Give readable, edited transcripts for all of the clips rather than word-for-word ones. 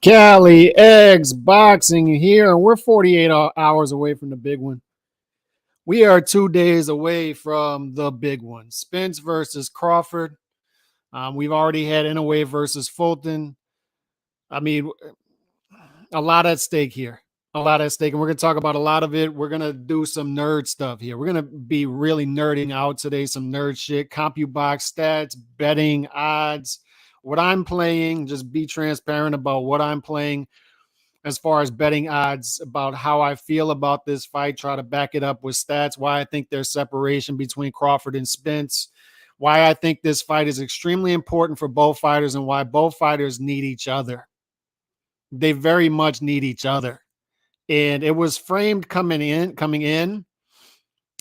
Cali Eggs Boxing here, and we're 48 hours away from the big one. We are 2 days away from the big one. Spence versus Crawford. We've already had Inouye versus Fulton. I mean, a lot at stake here. A lot at stake, and we're going to talk about a lot of it. We're going to do some nerd stuff here. We're going to be really nerding out today, some nerd shit, Compubox stats, betting, odds, what I'm playing, just be transparent about what I'm playing as far as betting odds, about how I feel about this fight, try to back it up with stats, why I think there's separation between Crawford and Spence, why I think this fight is extremely important for both fighters, and why both fighters need each other. They very much need each other. And it was framed coming in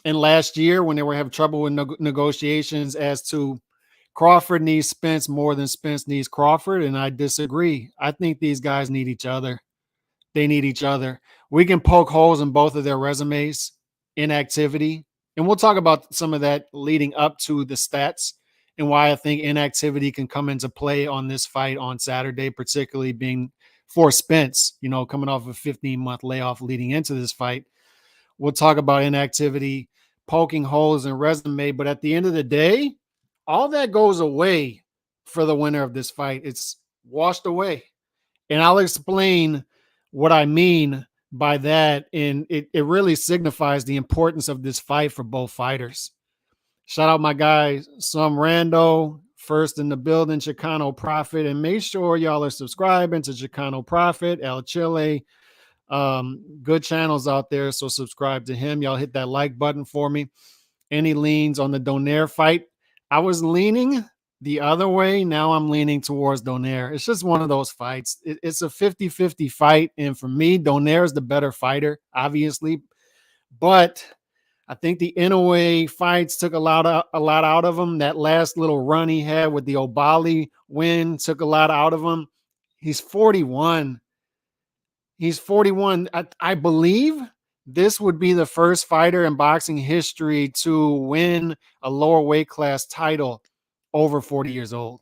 last year when they were having trouble with negotiations as to Crawford needs Spence more than Spence needs Crawford, and I disagree. I think these guys need each other. They need each other. We can poke holes in both of their resumes, inactivity, and we'll talk about some of that leading up to the stats and why I think inactivity can come into play on this fight on Saturday, particularly being for Spence, coming off a 15-month layoff leading into this fight. We'll talk about inactivity, poking holes in resume, but at the end of the day, all that goes away for the winner of this fight. It's washed away. And I'll explain what I mean by that. And it really signifies the importance of this fight for both fighters. Shout out my guy, Some Rando, first in the building, Chicano Prophet. And make sure y'all are subscribing to Chicano Prophet, El Chile. Good channels out there, so subscribe to him. Y'all hit that like button for me. Any leans on the Donaire fight? I was leaning the other way. Now I'm leaning towards Donaire. It's just one of those fights. It's a 50-50 fight. And for me, Donaire is the better fighter, obviously. But I think the Inouye fights took a lot out of him. That last little run he had with the Obali win took a lot out of him. He's 41. He's 41. I believe this would be the first fighter in boxing history to win a lower weight class title over 40 years old.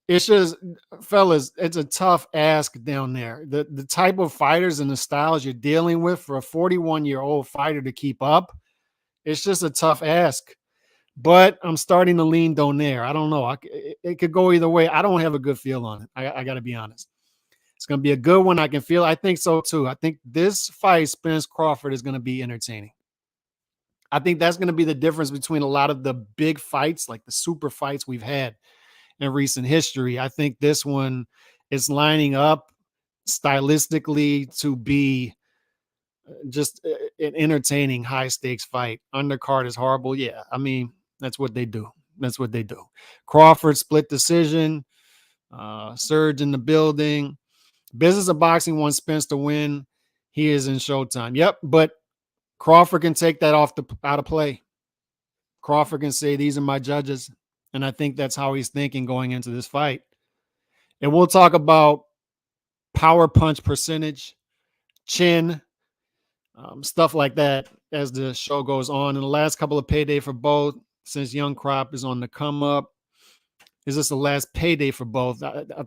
It's just, fellas, it's a tough ask down there. The type of fighters and the styles you're dealing with for a 41-year-old fighter to keep up, it's just a tough ask. But I'm starting to lean Donaire. I don't know. It could go either way. I don't have a good feel on it. I got to be honest. It's going to be a good one. I can feel. I think so too. I think this fight, Spence Crawford, is going to be entertaining. I think that's going to be the difference between a lot of the big fights, like the super fights we've had in recent history. I think this one is lining up stylistically to be just an entertaining, high stakes fight. Undercard is horrible. Yeah, I mean, that's what they do. That's what they do. Crawford split decision. Surge in the building. Business of Boxing wants Spence to win. He is in Showtime. Yep, but Crawford can take that out of play. Crawford can say, these are my judges. And I think that's how he's thinking going into this fight. And we'll talk about power punch percentage, chin, stuff like that as the show goes on. In the last couple of payday for both, since Young Crop is on the come up, is this the last payday for both?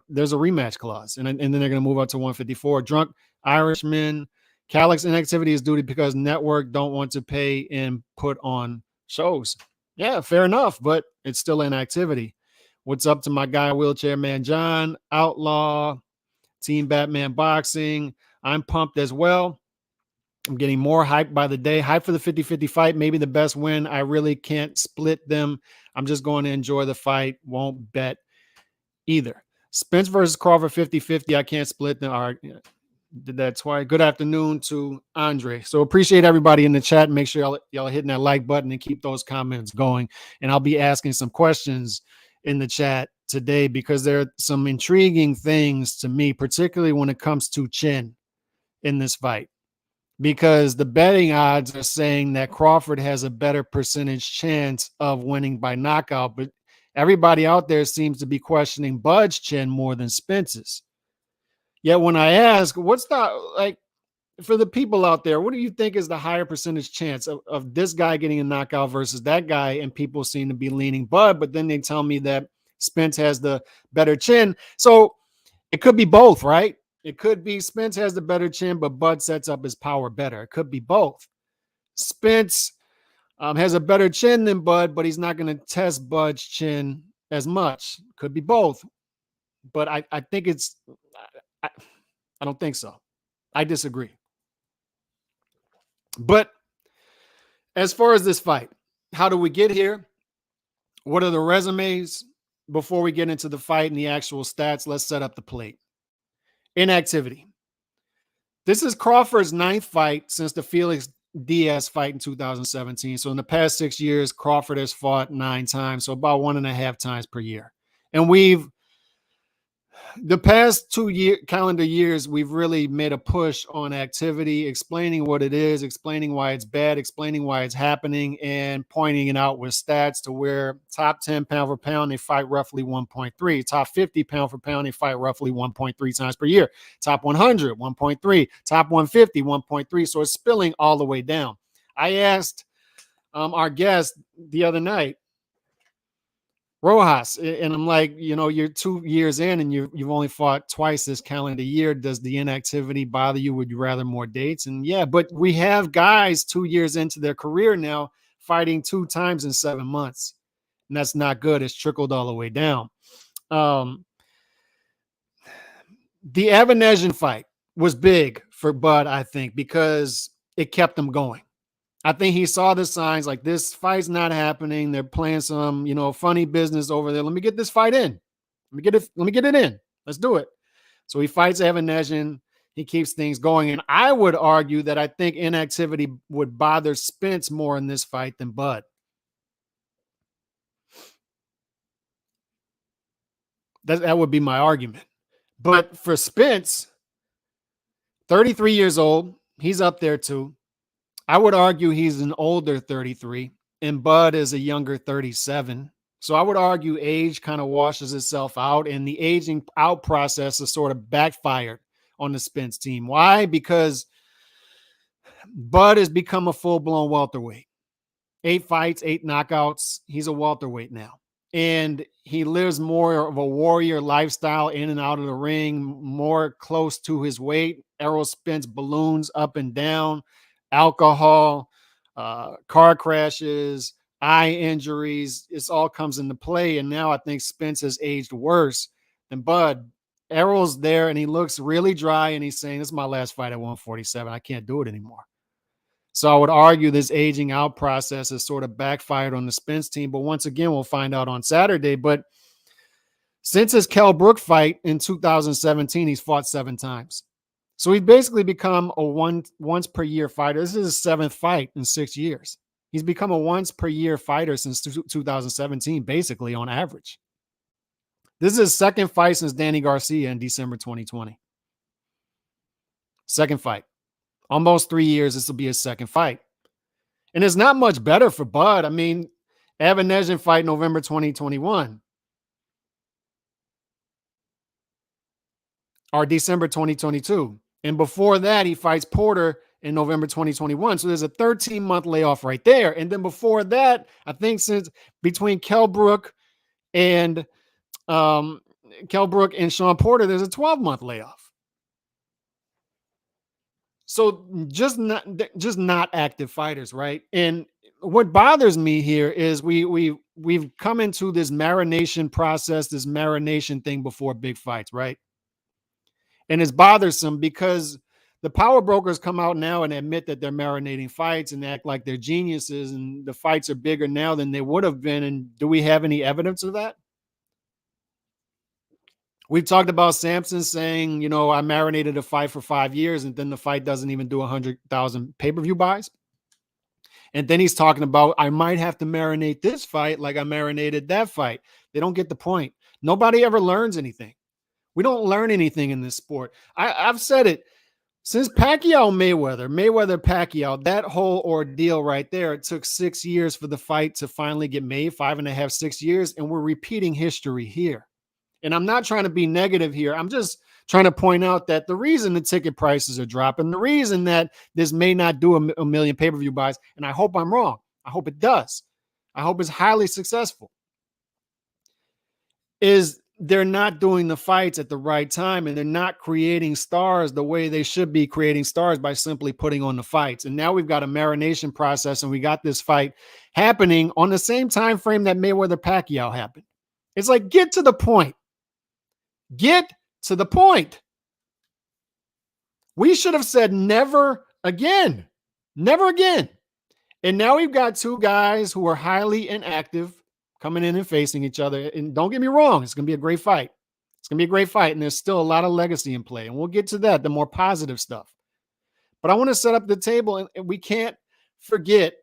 There's a rematch clause, and then they're going to move up to 154. Drunk Irishman. Calyx inactivity is due because network don't want to pay and put on shows. Yeah, fair enough, but it's still inactivity. What's up to my guy, Wheelchair Man John, Outlaw, Team Batman Boxing? I'm pumped as well. I'm getting more hype by the day. Hype for the 50-50 fight. Maybe the best win. I really can't split them. I'm just going to enjoy the fight. Won't bet either. Spence versus Crawford 50-50. I can't split them. All right. Did that twice. Good afternoon to Andre. So appreciate everybody in the chat. Make sure y'all hitting that like button and keep those comments going. And I'll be asking some questions in the chat today because there are some intriguing things to me, particularly when it comes to chin in this fight. Because the betting odds are saying that Crawford has a better percentage chance of winning by knockout, but everybody out there seems to be questioning Bud's chin more than Spence's. Yet when I ask, what's the, like, for the people out there, what do you think is the higher percentage chance of this guy getting a knockout versus that guy? And people seem to be leaning Bud, but then they tell me that Spence has the better chin. So it could be both, right? It could be Spence has the better chin, but Bud sets up his power better. It could be both. Spence has a better chin than Bud, but he's not going to test Bud's chin as much. Could be both. But I think I, I don't think so. I disagree. But as far as this fight, how do we get here? What are the resumes? Before we get into the fight and the actual stats, let's set up the plate. Inactivity. This is Crawford's 9th fight since the Felix Diaz fight in 2017. So in the past 6 years, Crawford has fought 9 times, so about 1.5 times per year. And the past 2 calendar years, we've really made a push on activity, explaining what it is, explaining why it's bad, explaining why it's happening, and pointing it out with stats to where top 10 pound for pound, they fight roughly 1.3. Top 50 pound for pound, they fight roughly 1.3 times per year. Top 100, 1.3. Top 150, 1.3. So it's spilling all the way down. I asked our guest the other night, Rojas, and I'm like, you're 2 years in and you've only fought twice this calendar year. Does the inactivity bother you? Would you rather more dates? And yeah, but we have guys 2 years into their career now fighting 2 times in 7 months, and that's not good. It's trickled all the way down. The Avanesyan fight was big for Bud, I think, because it kept him going. I think he saw the signs like this fight's not happening. They're playing some, funny business over there. Let me get this fight in. Let me get it in. Let's do it. So he fights Avanesyan. He keeps things going. And I would argue that I think inactivity would bother Spence more in this fight than Bud. That would be my argument. But for Spence, 33 years old, he's up there too. I would argue he's an older 33 and Bud is a younger 37. So I would argue age kind of washes itself out, and the aging out process is sort of backfired on the Spence team. Why? Because Bud has become a full-blown welterweight. 8 fights, 8 knockouts. He's a welterweight now. And he lives more of a warrior lifestyle in and out of the ring, more close to his weight. Errol Spence balloons up and down. Alcohol, car crashes, eye injuries, it all comes into play. And now I think Spence has aged worse than Bud. Errol's there and he looks really dry and he's saying, this is my last fight at 147. I can't do it anymore. So I would argue this aging out process has sort of backfired on the Spence team. But once again, we'll find out on Saturday. But since his Kell Brook fight in 2017, he's fought 7 times. So he's basically become a once per year fighter. This is his 7th fight in 6 years. He's become a once per year fighter since 2017, basically on average. This is his 2nd fight since Danny Garcia in December 2020. 2nd fight. Almost 3 years, this will be his 2nd fight. And it's not much better for Bud. I mean, Avanesyan fight November 2021. Or December 2022. And before that, he fights Porter in November 2021. So there's a 13-month layoff right there. And then before that, I think since between Kell Brook and Sean Porter, there's a 12-month layoff. So just not active fighters, right? And what bothers me here is we've come into this marination process, this marination thing before big fights, right? And it's bothersome because the power brokers come out now and admit that they're marinating fights and act like they're geniuses and the fights are bigger now than they would have been. And do we have any evidence of that? We've talked about Samson saying, I marinated a fight for 5 years and then the fight doesn't even do 100,000 pay-per-view buys. And then he's talking about, I might have to marinate this fight like I marinated that fight. They don't get the point. Nobody ever learns anything. We don't learn anything in this sport. I've said it since Mayweather-Pacquiao, that whole ordeal right there, it took 6 years for the fight to finally get made, 5.5, 6 years, and we're repeating history here. And I'm not trying to be negative here. I'm just trying to point out that the reason the ticket prices are dropping, the reason that this may not do a million pay-per-view buys, and I hope I'm wrong. I hope it does. I hope it's highly successful, is they're not doing the fights at the right time, and they're not creating stars the way they should be creating stars by simply putting on the fights. And now we've got a marination process, and we got this fight happening on the same time frame that Mayweather Pacquiao happened. It's like, get to the point. Get to the point. We should have said never again. Never again. And now we've got two guys who are highly inactive coming in and facing each other. And don't get me wrong, it's going to be a great fight. It's going to be a great fight. And there's still a lot of legacy in play. And we'll get to that, the more positive stuff. But I want to set up the table, and we can't forget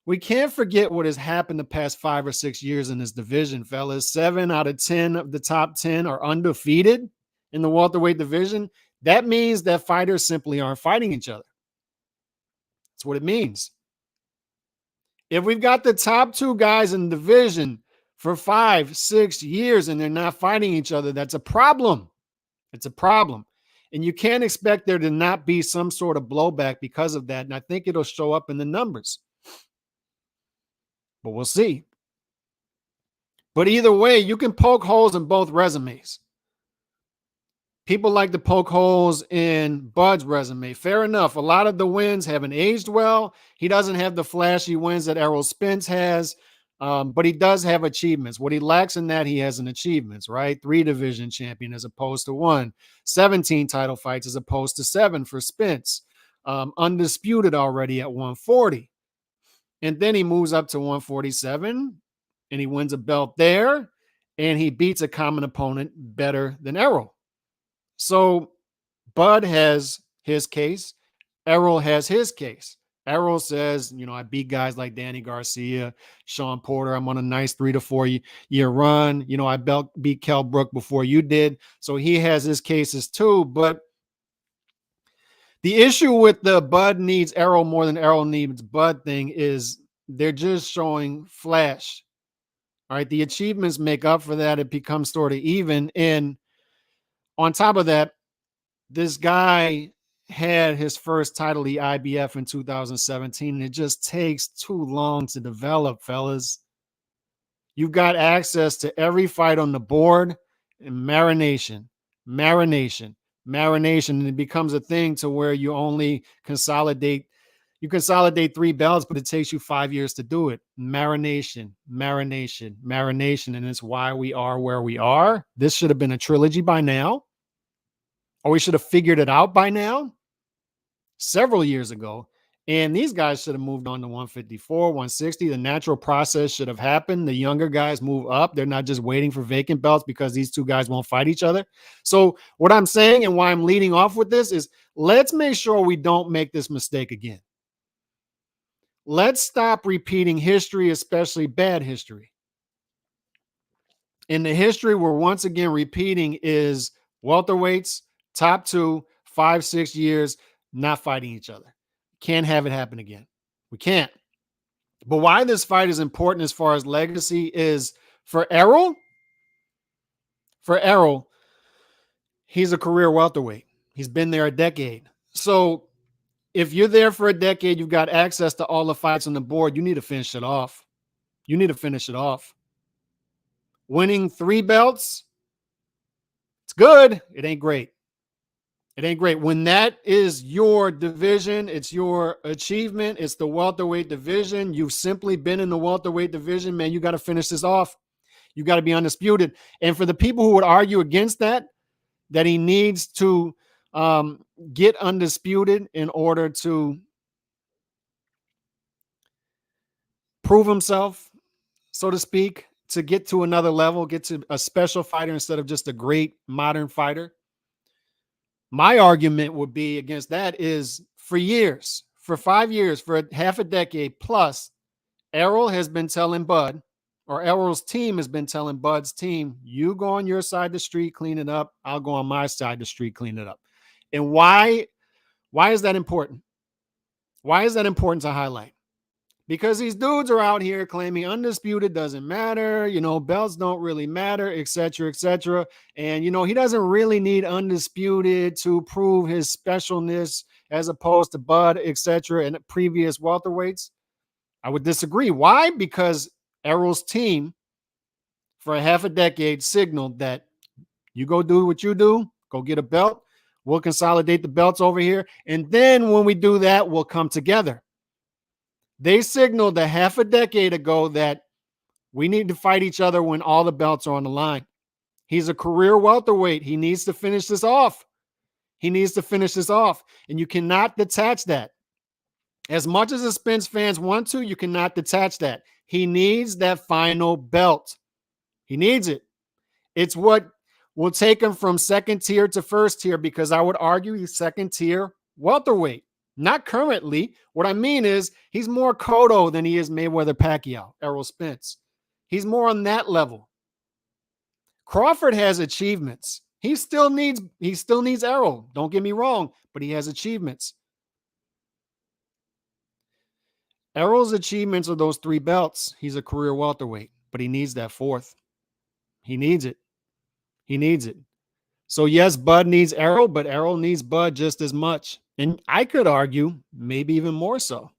what has happened the past 5 or 6 years in this division, fellas. 7 out of 10 of the top 10 are undefeated in the welterweight division. That means that fighters simply aren't fighting each other. That's what it means. If we've got the top 2 guys in the division for 5, 6 years and they're not fighting each other, that's a problem. It's a problem. And you can't expect there to not be some sort of blowback because of that. And I think it'll show up in the numbers. But we'll see. But either way, you can poke holes in both resumes. People like to poke holes in Bud's resume. Fair enough. A lot of the wins haven't aged well. He doesn't have the flashy wins that Errol Spence has, but he does have achievements. What he lacks in that, he has in achievements, right? 3 division champion as opposed to 1. 17 title fights as opposed to 7 for Spence. Undisputed already at 140. And then he moves up to 147, and he wins a belt there, and he beats a common opponent better than Errol. So Bud has his case. Errol has his case. Errol says, I beat guys like Danny Garcia, Sean Porter. I'm on a nice 3 to 4 year run. I beat Kell Brook before you did. So he has his cases too. But the issue with the Bud needs Errol more than Errol needs Bud thing is they're just showing flash. All right. The achievements make up for that. It becomes sort of even. And on top of that, this guy had his first title, the IBF, in 2017, and it just takes too long to develop, fellas. You've got access to every fight on the board, and marination, and it becomes a thing to where you only consolidate 3 belts, but it takes you 5 years to do it. Marination, and it's why we are where we are. This should have been a trilogy by now, or we should have figured it out by now several years ago. And these guys should have moved on to 154, 160. The natural process should have happened. The younger guys move up. They're not just waiting for vacant belts because these two guys won't fight each other. So what I'm saying and why I'm leading off with this is let's make sure we don't make this mistake again. Let's stop repeating history, especially bad history. And the history we're once again repeating is welterweights, top 2, 5, 6 years, not fighting each other. Can't have it happen again. We can't. But why this fight is important as far as legacy is for Errol. For Errol, he's a career welterweight. He's been there a decade. So if you're there for a decade, you've got access to all the fights on the board. You need to finish it off. Winning 3 belts, it's good. It ain't great. When that is your division, it's your achievement, it's the welterweight division. You've simply been in the welterweight division, man. You got to finish this off. You got to be undisputed. And for the people who would argue against that he needs to get undisputed in order to prove himself, so to speak, to get to another level, get to a special fighter instead of just a great modern fighter. My argument would be against that is for years, for 5 years, for half a decade plus, Errol has been telling Bud, or Errol's team has been telling Bud's team, you go on your side of the street, clean it up. I'll go on my side of the street, clean it up. And why is that important? Why is that important to highlight? Because these dudes are out here claiming undisputed doesn't matter, belts don't really matter, et cetera. And, he doesn't really need undisputed to prove his specialness as opposed to Bud, et cetera, and previous welterweights. I would disagree. Why? Because Errol's team for a half a decade signaled that You go do what you do. Go get a belt. We'll consolidate the belts over here. And then when we do that, we'll come together. They signaled a half a decade ago that we need to fight each other when all the belts are on the line. He's a career welterweight. He needs to finish this off. He needs to finish this off. And you cannot detach that. As much as the Spence fans want to, you cannot detach that. He needs that final belt. He needs it. It's what will take him from second tier to first tier, because I would argue he's second tier welterweight. Not currently. What I mean is he's more Cotto than he is Mayweather Pacquiao, Errol Spence. He's more on that level. Crawford has achievements. He still needs Errol. Don't get me wrong, but he has achievements. Errol's achievements are those 3 belts. He's a career welterweight, but he needs that 4th. He needs it. He needs it. So yes, Bud needs Errol, but Errol needs Bud just as much. And I could argue maybe even more so.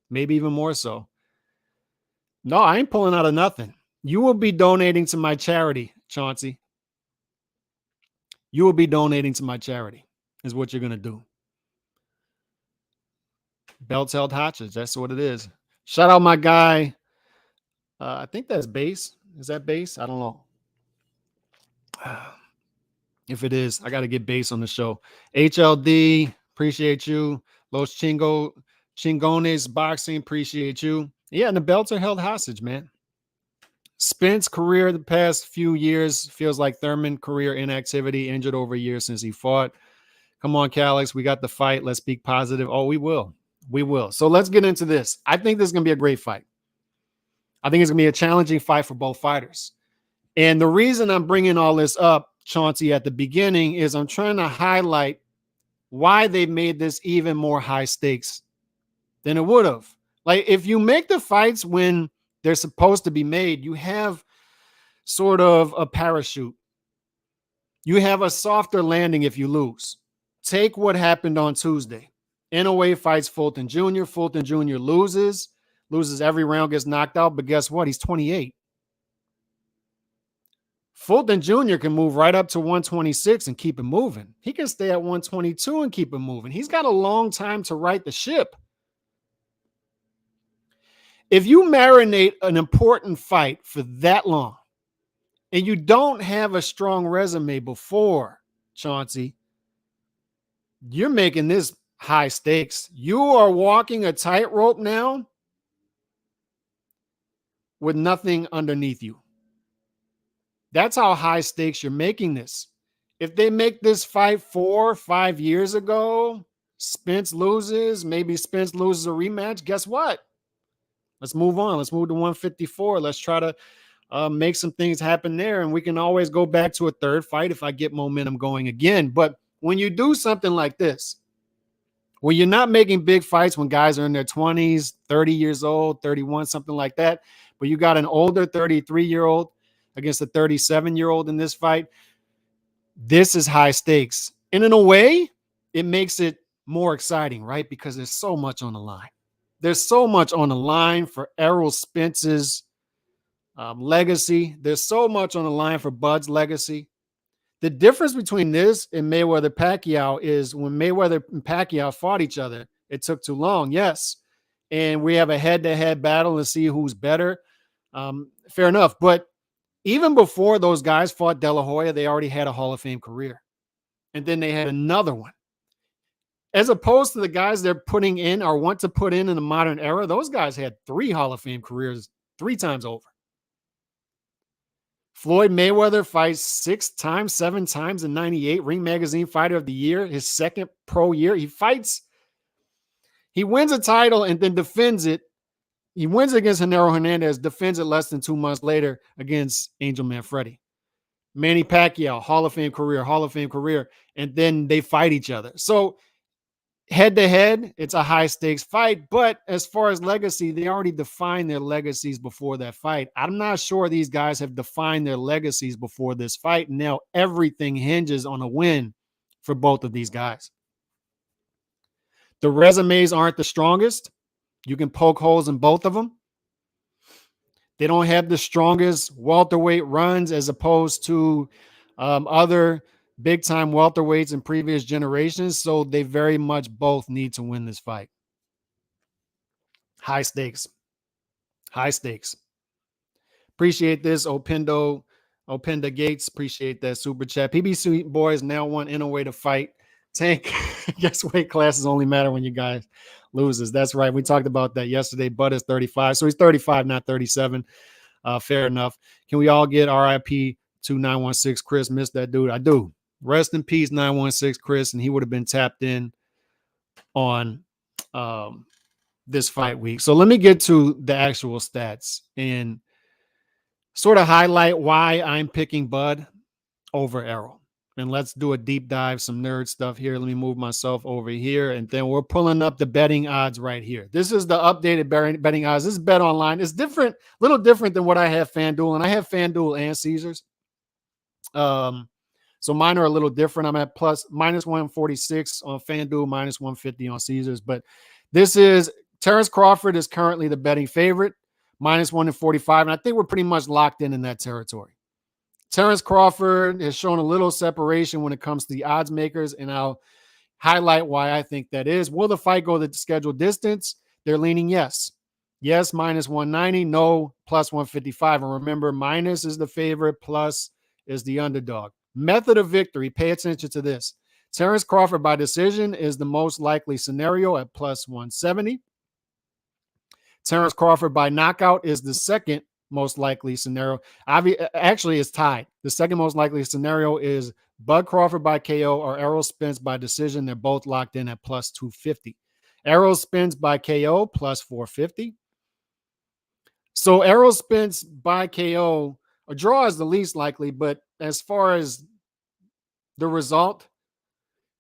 Maybe even more so. No, I ain't pulling out of nothing. You will be donating to my charity, Chauncey. You will be donating to my charity is what you're going to do. Belts held hostage. That's what it is. Shout out my guy. I think that's Base. Is that Base? I don't know. If it is, I got to get Base on the show. HLD, appreciate you. Los Chingones Boxing, appreciate you. Yeah, and the belts are held hostage, man. Spence career the past few years feels like Thurman career inactivity, injured over a year since he fought. Come on, Calix, we got the fight. Let's speak positive. Oh, we will. We will. So let's get into this. I think this is going to be a great fight. I think it's going to be a challenging fight for both fighters. And the reason I'm bringing all this up, Chauncey, at the beginning is I'm trying to highlight why they made this even more high stakes than it would have. Like, if you make the fights when they're supposed to be made, you have sort of a parachute. You have a softer landing if you lose. Take what happened on Tuesday. Inouye fights Fulton Jr. Fulton Jr. loses every round, gets knocked out, but guess what? He's 28. Fulton Jr. can move right up to 126 and keep it moving. He can stay at 122 and keep it moving. He's got a long time to right the ship. If you marinate an important fight for that long and you don't have a strong resume before, Chauncey, you're making this high stakes. You are walking a tightrope now with nothing underneath you. That's how high stakes you're making this. If they make this fight 4 or 5 years ago, Spence loses, maybe Spence loses a rematch, guess what? Let's move on. Let's move to 154. Let's try to make some things happen there, and we can always go back to a third fight if I get momentum going again. But when you do something like this, when you're not making big fights when guys are in their 20s, 30 years old, 31, something like that, but you got an older 33-year-old against a 37-year-old in this fight, this is high stakes. And in a way, it makes it more exciting, right? Because there's so much on the line. There's so much on the line for Errol Spence's legacy. There's so much on the line for Bud's legacy. The difference between this and Mayweather-Pacquiao is when Mayweather and Pacquiao fought each other, it took too long, yes. And we have a head-to-head battle to see who's better. Fair enough. But even before those guys fought De La Hoya, they already had a Hall of Fame career. And then they had another one. As opposed to the guys they're putting in or want to put in the modern era, those guys had 3 Hall of Fame careers 3 times over. Floyd Mayweather fights 6 times, 7 times in 98, Ring Magazine Fighter of the Year, his second pro year. He wins a title and then defends it. He wins against Genaro Hernandez, defends it less than 2 months later against Angel Manfredi. Manny Pacquiao, Hall of Fame career, and then they fight each other. So head-to-head, it's a high-stakes fight, but as far as legacy, they already defined their legacies before that fight. I'm not sure these guys have defined their legacies before this fight. Now everything hinges on a win for both of these guys. The resumes aren't the strongest. You can poke holes in both of them. They don't have the strongest welterweight runs as opposed to other big time welterweights in previous generations. So they very much both need to win this fight. High stakes. High stakes. Appreciate this, Openda Gates. Appreciate that super chat. PBC boys now want Inoue to fight Tank. Guess weight classes only matter when you guys loses. That's right. We talked about that yesterday. Bud is 35, so he's 35, not 37. Fair enough. Can we all get RIP to 916 Chris? Missed that dude. I do. Rest in peace, 916 Chris, and he would have been tapped in on this fight week. So let me get to the actual stats and sort of highlight why I'm picking Bud over Errol. And let's do a deep dive, some nerd stuff here. Let me move myself over here. And then we're pulling up the betting odds right here. This is the updated betting odds. This is Bet Online. It's different, a little different than what I have FanDuel. And I have FanDuel and Caesars. So mine are a little different. I'm at minus 146 on FanDuel, minus 150 on Caesars. But this is Terence Crawford is currently the betting favorite, minus 145. And I think we're pretty much locked in that territory. Terence Crawford has shown a little separation when it comes to the odds makers, and I'll highlight why I think that is. Will the fight go the scheduled distance? They're leaning yes. Yes, minus 190. No, plus 155. And remember, minus is the favorite, plus is the underdog. Method of victory. Pay attention to this. Terence Crawford by decision is the most likely scenario at plus 170. Terence Crawford by knockout is the second most likely scenario. Actually, it's tied. The second most likely scenario is Bud Crawford by KO or Errol Spence by decision. They're both locked in at plus 250. Errol Spence by KO plus 450. So Errol Spence by KO, a draw is the least likely, but as far as the result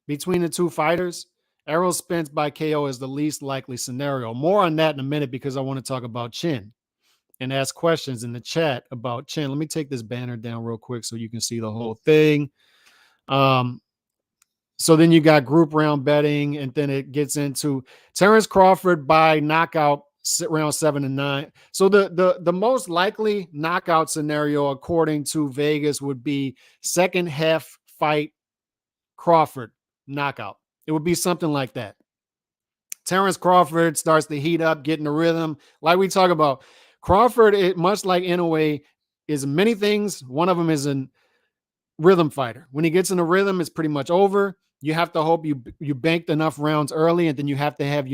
between the two fighters, Errol Spence by KO is the least likely scenario. More on that in a minute because I want to talk about Chin and ask questions in the chat about Chin. Let me take this banner down real quick so you can see the whole thing. So then you got group round betting, and then it gets into Terence Crawford by knockout round 7 and 9. So the most likely knockout scenario, according to Vegas, would be second half fight Crawford knockout. It would be something like that. Terence Crawford starts to heat up, get in the rhythm. Like we talk about, Crawford, much like Inoue, is many things. One of them is a rhythm fighter. When he gets in a rhythm, it's pretty much over. You have to hope you banked enough rounds early, and then you have to have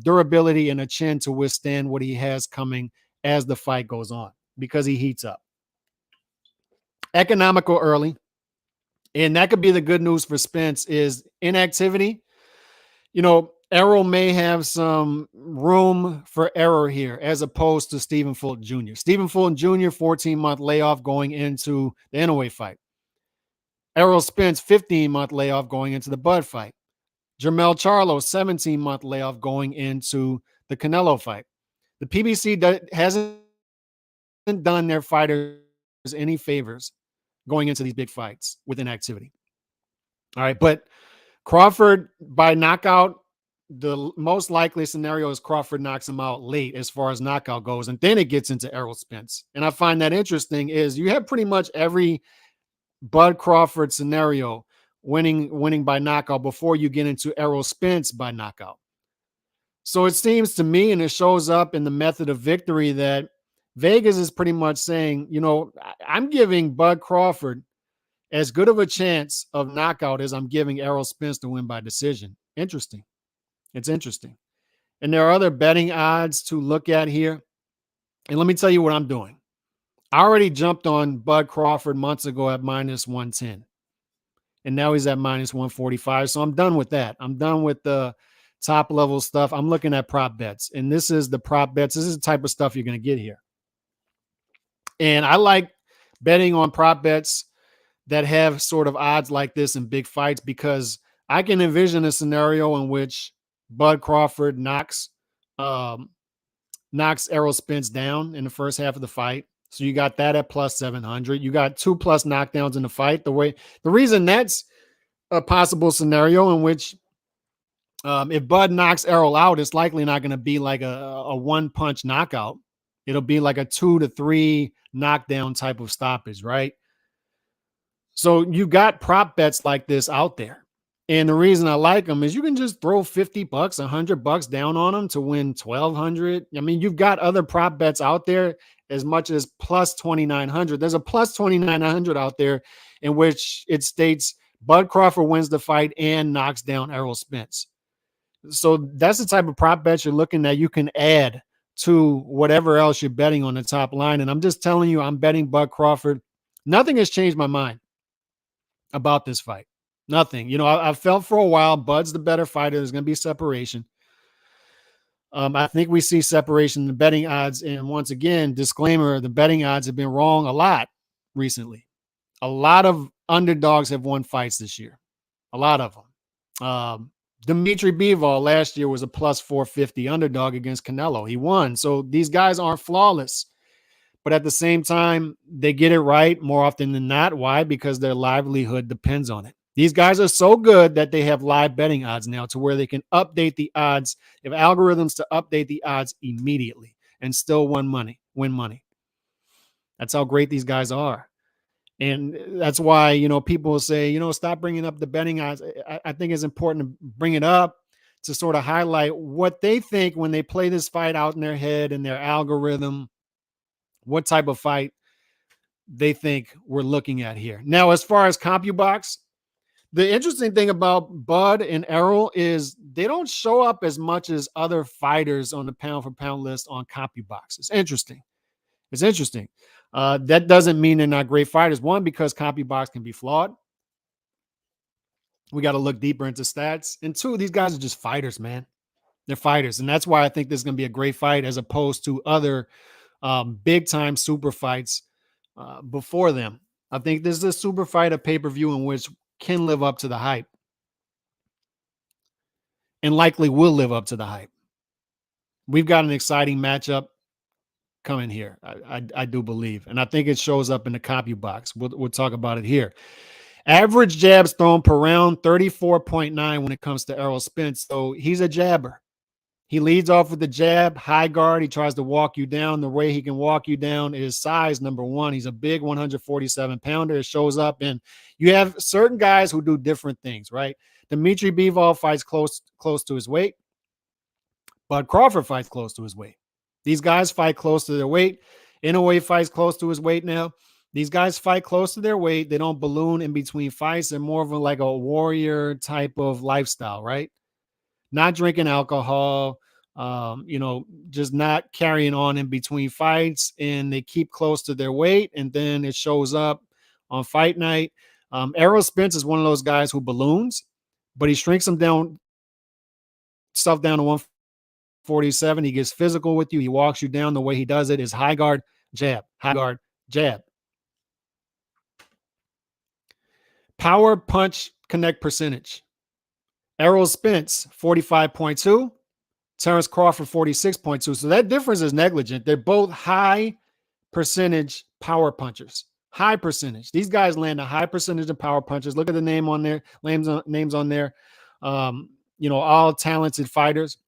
durability and a chin to withstand what he has coming as the fight goes on because he heats up. Economical early, and that could be the good news for Spence is inactivity. Errol may have some room for error here as opposed to Stephen Fulton Jr. Stephen Fulton Jr., 14-month layoff going into the Inoue fight. Errol Spence, 15-month layoff going into the Bud fight. Jermell Charlo, 17-month layoff going into the Canelo fight. The PBC hasn't done their fighters any favors going into these big fights with inactivity. All right, but Crawford by knockout, the most likely scenario is Crawford knocks him out late as far as knockout goes, and then it gets into Errol Spence. And I find that interesting is you have pretty much every Bud Crawford scenario winning by knockout before you get into Errol Spence by knockout. So it seems to me, and it shows up in the method of victory, that Vegas is pretty much saying, I'm giving Bud Crawford as good of a chance of knockout as I'm giving Errol Spence to win by decision. Interesting. It's interesting. And there are other betting odds to look at here. And let me tell you what I'm doing. I already jumped on Bud Crawford months ago at minus 110. And now he's at minus 145. So I'm done with that. I'm done with the top level stuff. I'm looking at prop bets. And this is the prop bets. This is the type of stuff you're going to get here. And I like betting on prop bets that have sort of odds like this in big fights because I can envision a scenario in which Bud Crawford knocks Errol Spence down in the first half of the fight. So you got that at plus 700. You got 2+ knockdowns in the fight. The reason that's a possible scenario in which if Bud knocks Errol out, it's likely not going to be like a one-punch knockout. It'll be like a 2 to 3 knockdown type of stoppage, right? So you got prop bets like this out there. And the reason I like them is you can just throw $50, $100 down on them to win 1,200. I mean, you've got other prop bets out there as much as plus 2,900. There's a plus 2,900 out there in which it states Bud Crawford wins the fight and knocks down Errol Spence. So that's the type of prop bets you're looking at. You can add to whatever else you're betting on the top line. And I'm just telling you, I'm betting Bud Crawford. Nothing has changed my mind about this fight. Nothing. You know, I felt for a while Bud's the better fighter. There's going to be separation. I think we see separation in the betting odds. And once again, disclaimer, the betting odds have been wrong a lot recently. A lot of underdogs have won fights this year. A lot of them. Dimitri Bivol last year was a plus 450 underdog against Canelo. He won. So these guys aren't flawless. But at the same time, they get it right more often than not. Why? Because their livelihood depends on it. These guys are so good that they have live betting odds now to where they can update the odds. They have algorithms to update the odds immediately and still win money. That's how great these guys are. And that's why, you know, people will say, you know, stop bringing up the betting odds. I think it's important to bring it up to sort of highlight what they think when they play this fight out in their head and their algorithm, what type of fight they think we're looking at here. Now, as far as Compubox, the interesting thing about Bud and Errol is they don't show up as much as other fighters on the pound for pound list on Compubox. It's interesting. That doesn't mean they're not great fighters. One, because Compubox can be flawed. We got to look deeper into stats. And two, these guys are just fighters, man. They're fighters. And that's why I think this is going to be a great fight as opposed to other big time super fights before them. I think this is a super fight, a pay-per-view in which can live up to the hype and likely will live up to the hype. We've got an exciting matchup coming here. I do believe. And I think it shows up in the Compubox. We'll talk about it here. Average jabs thrown per round, 34.9 when it comes to Errol Spence. So he's a jabber. He leads off with the jab, high guard. He tries to walk you down. The way he can walk you down is size, number one. He's a big 147-pounder. It shows up. And you have certain guys who do different things, right? Dimitri Bivol fights close to his weight. Bud Crawford fights close to his weight. These guys fight close to their weight. Inoue fights close to his weight now. These guys fight close to their weight. They don't balloon in between fights. They're more of like a warrior type of lifestyle, right? Not drinking alcohol, just not carrying on in between fights, and they keep close to their weight, and then it shows up on fight night. Errol Spence is one of those guys who balloons, but he shrinks him down, stuff down to 147. He gets physical with you. He walks you down. The way he does it is high guard, jab, high guard, jab. Power punch connect percentage. Errol Spence, 45.2. Terence Crawford, 46.2. So that difference is negligent. They're both high percentage power punchers. High percentage. These guys land a high percentage of power punches. Look at the name on there, names on there. All talented fighters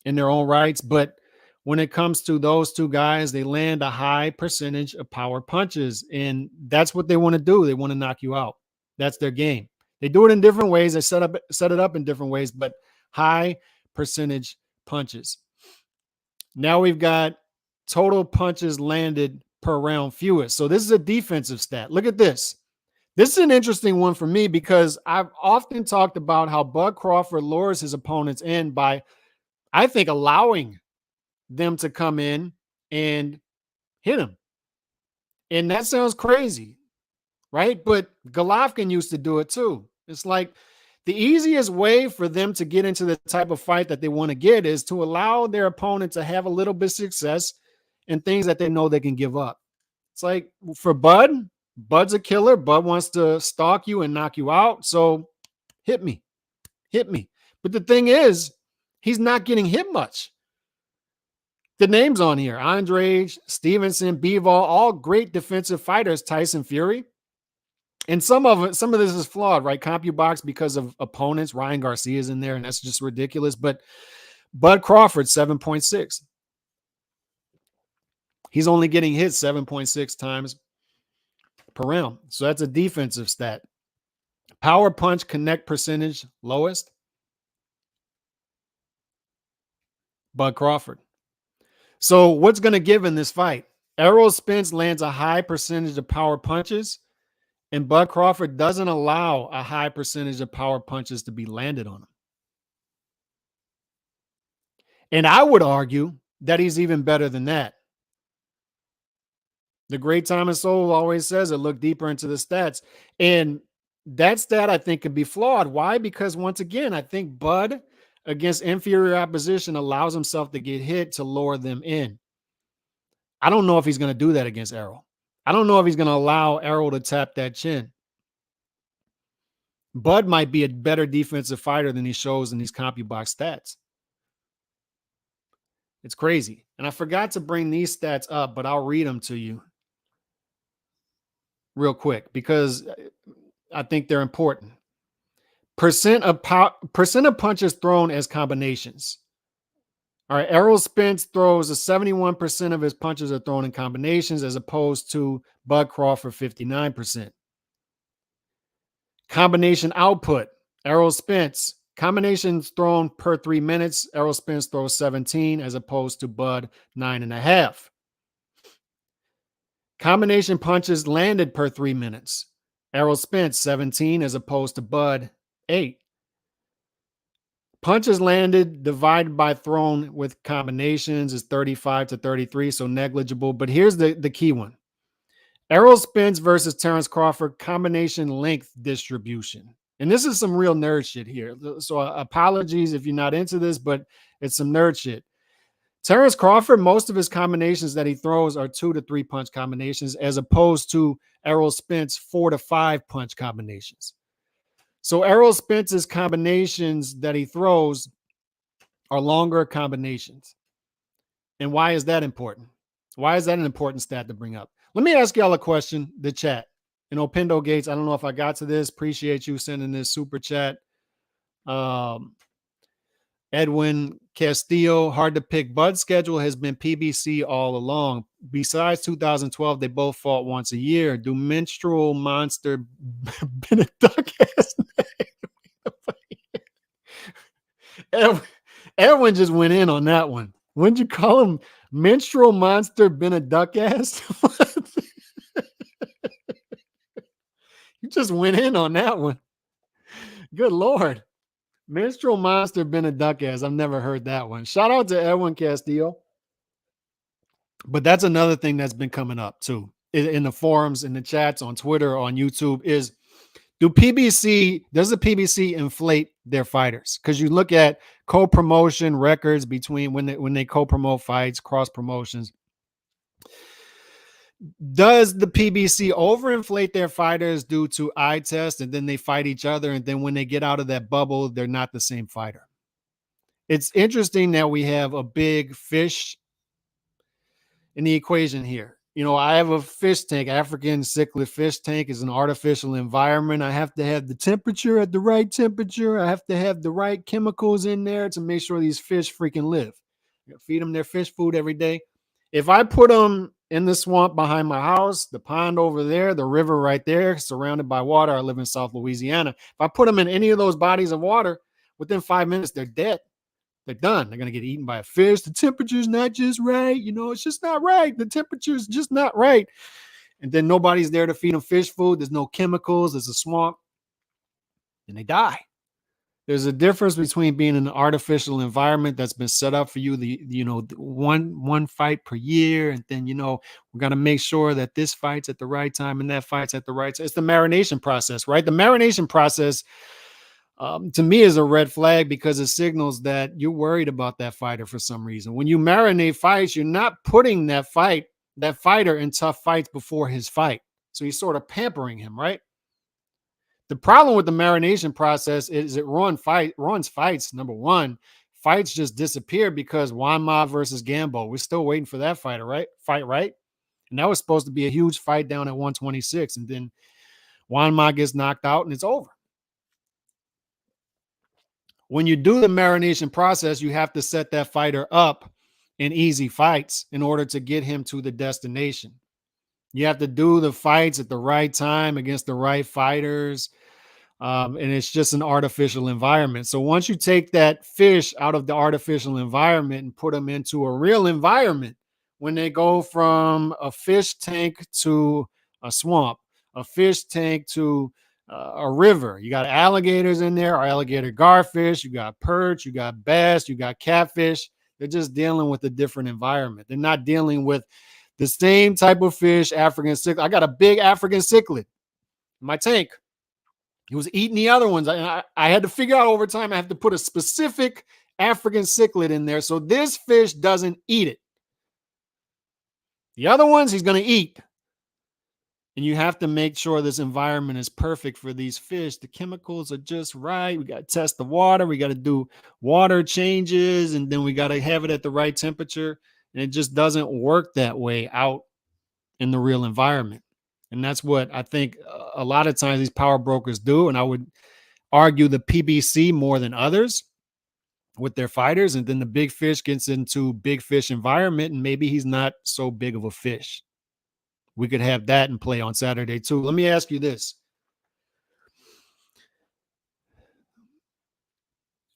in their own rights. But when it comes to those two guys, they land a high percentage of power punches. And that's what they want to do. They want to knock you out. That's their game. They do it in different ways. They set it up in different ways, but high percentage punches. Now we've got total punches landed per round fewest. So this is a defensive stat. Look at this. This is an interesting one for me because I've often talked about how Bud Crawford lures his opponents in by, I think, allowing them to come in and hit him. And that sounds crazy, right? But Golovkin used to do it too. It's like the easiest way for them to get into the type of fight that they want to get is to allow their opponent to have a little bit of success in things that they know they can give up. It's like for Bud's a killer. Bud wants to stalk you and knock you out. So hit me. But the thing is, he's not getting hit much. The names on here, Andrade, Stevenson, Bivol, all great defensive fighters, Tyson Fury. And some of this is flawed, right? Compubox because of opponents. Ryan Garcia is in there, and that's just ridiculous. But Bud Crawford, 7.6. He's only getting hit 7.6 times per round. So that's a defensive stat. Power punch connect percentage lowest, Bud Crawford. So what's going to give in this fight? Errol Spence lands a high percentage of power punches, and Bud Crawford doesn't allow a high percentage of power punches to be landed on him. And I would argue that he's even better than that. The great Thomas Sowell always says it, look deeper into the stats. And that stat, I think, could be flawed. Why? Because once again, I think Bud against inferior opposition allows himself to get hit to lure them in. I don't know if he's going to do that against Errol. I don't know if he's going to allow Errol to tap that chin. Bud might be a better defensive fighter than he shows in these Compubox stats. It's crazy. And I forgot to bring these stats up, but I'll read them to you real quick because I think they're important. Percent of punches thrown as combinations. All right, Errol Spence throws 71% of his punches are thrown in combinations as opposed to Bud Crawford 59%. Combination output. Errol Spence, combinations thrown per 3 minutes. Errol Spence throws 17 as opposed to Bud 9.5. Combination punches landed per 3 minutes. Errol Spence 17 as opposed to Bud 8. Punches landed divided by thrown with combinations is 35 to 33, so negligible. But here's the key one. Errol Spence versus Terence Crawford combination length distribution. And this is some real nerd shit here. So apologies if you're not into this, but it's some nerd shit. Terence Crawford, most of his combinations that he throws are 2 to 3 punch combinations as opposed to Errol Spence 4 to 5 punch combinations. So Errol Spence's combinations that he throws are longer combinations. And why is that important? Why is that an important stat to bring up? Let me ask y'all a question, the chat. And Opindo Gates, I don't know if I got to this. Appreciate you sending this super chat. Edwin Castillo, hard to pick. Bud's schedule has been PBC all along. Besides 2012, they both fought once a year. Do menstrual monster been a duck ass? Edwin just went in on that one. Wouldn't you call him menstrual monster been a duck ass? You just went in on that one. Good Lord. Menstrual monster been a duck ass. I've never heard that one. Shout out to Edwin Castillo. But that's another thing that's been coming up too in the forums, in the chats, on Twitter, on YouTube is does the PBC inflate their fighters? Because you look at co-promotion records between when they co-promote fights, cross promotions. Does the PBC overinflate their fighters due to eye test and then they fight each other? And then when they get out of that bubble, they're not the same fighter. It's interesting that we have a big fish in the equation here. You know, I have a fish tank. African cichlid fish tank is an artificial environment. I have to have the temperature at the right temperature. I have to have the right chemicals in there to make sure these fish freaking live. I feed them their fish food every day. If I put them in the swamp behind my house, the pond over there, the river right there, surrounded by water, I live in South Louisiana. If I put them in any of those bodies of water, within 5 minutes, they're dead. They're done. They're going to get eaten by a fish. The temperature's not just right. You know, it's just not right. The temperature's just not right. And then nobody's there to feed them fish food. There's no chemicals. There's a swamp. And they die. There's a difference between being in an artificial environment that's been set up for you, one fight per year. And then, we got to make sure that this fight's at the right time and that fight's at the right time. It's the marination process, right? The marination process to me is a red flag because it signals that you're worried about that fighter for some reason. When you marinate fights, you're not putting that fighter in tough fights before his fight. So you're sort of pampering him, right? The problem with the marination process is it ruins fights. Number one, fights just disappear because Juan Ma versus Gambo. We're still waiting for that fight, right? And that was supposed to be a huge fight down at 126. And then Juan Ma gets knocked out and it's over. When you do the marination process, you have to set that fighter up in easy fights in order to get him to the destination. You have to do the fights at the right time against the right fighters. And it's just an artificial environment. So once you take that fish out of the artificial environment and put them into a real environment, when they go from a fish tank to a swamp, a fish tank to a river, you got alligators in there, or alligator garfish, you got perch, you got bass, you got catfish. They're just dealing with a different environment. They're not dealing with the same type of fish, African cichlid. I got a big African cichlid in my tank. He was eating the other ones. I had to figure out over time, I have to put a specific African cichlid in there so this fish doesn't eat it. The other ones he's going to eat. And you have to make sure this environment is perfect for these fish. The chemicals are just right. We got to test the water. We got to do water changes, and then we got to have it at the right temperature. And it just doesn't work that way out in the real environment. And that's what I think a lot of times these power brokers do. And I would argue the PBC more than others with their fighters. And then the big fish gets into big fish environment, and maybe he's not so big of a fish. We could have that in play on Saturday too. Let me ask you this.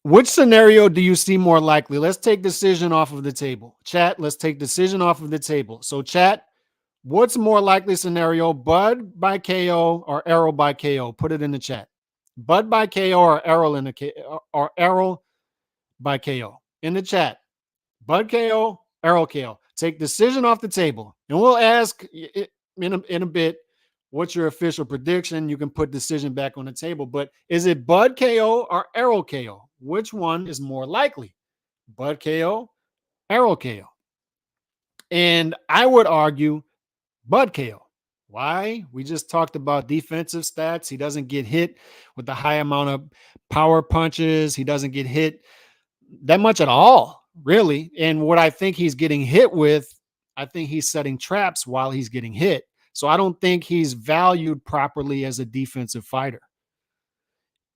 Which scenario do you see more likely? Let's take decision off of the table. Chat, let's take decision off of the table. So chat, what's more likely scenario, Bud by KO or Errol by KO? Put it in the chat. Bud by KO or Errol in the or Errol by KO in the chat. Bud KO, Errol KO. Take decision off the table, and we'll ask in a bit what's your official prediction. You can put decision back on the table, but is it Bud KO or Errol KO? Which one is more likely? Bud KO, Errol KO. And I would argue Bud KO. Why? We just talked about defensive stats. He doesn't get hit with the high amount of power punches. He doesn't get hit that much at all, really. And what I think he's getting hit with, I think he's setting traps while he's getting hit. So I don't think he's valued properly as a defensive fighter.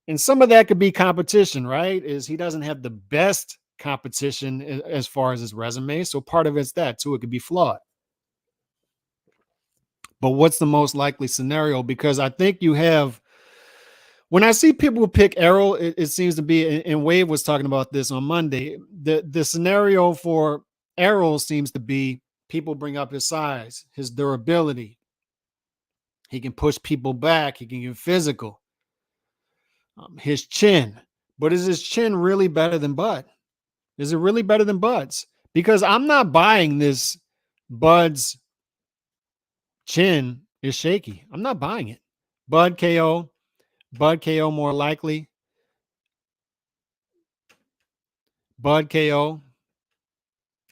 And some of that could be competition, right? Is he doesn't have the best competition as far as his resume. So part of it's that too. It could be flawed. But what's the most likely scenario? Because I think you have, when I see people pick Errol, it seems to be, and Wave was talking about this on Monday, the scenario for Errol seems to be people bring up his size, his durability. He can push people back. He can get physical. His chin. But is his chin really better than Bud? Is it really better than Bud's? Because I'm not buying this Bud's chin is shaky. I'm not buying it. Bud KO more likely. Bud KO.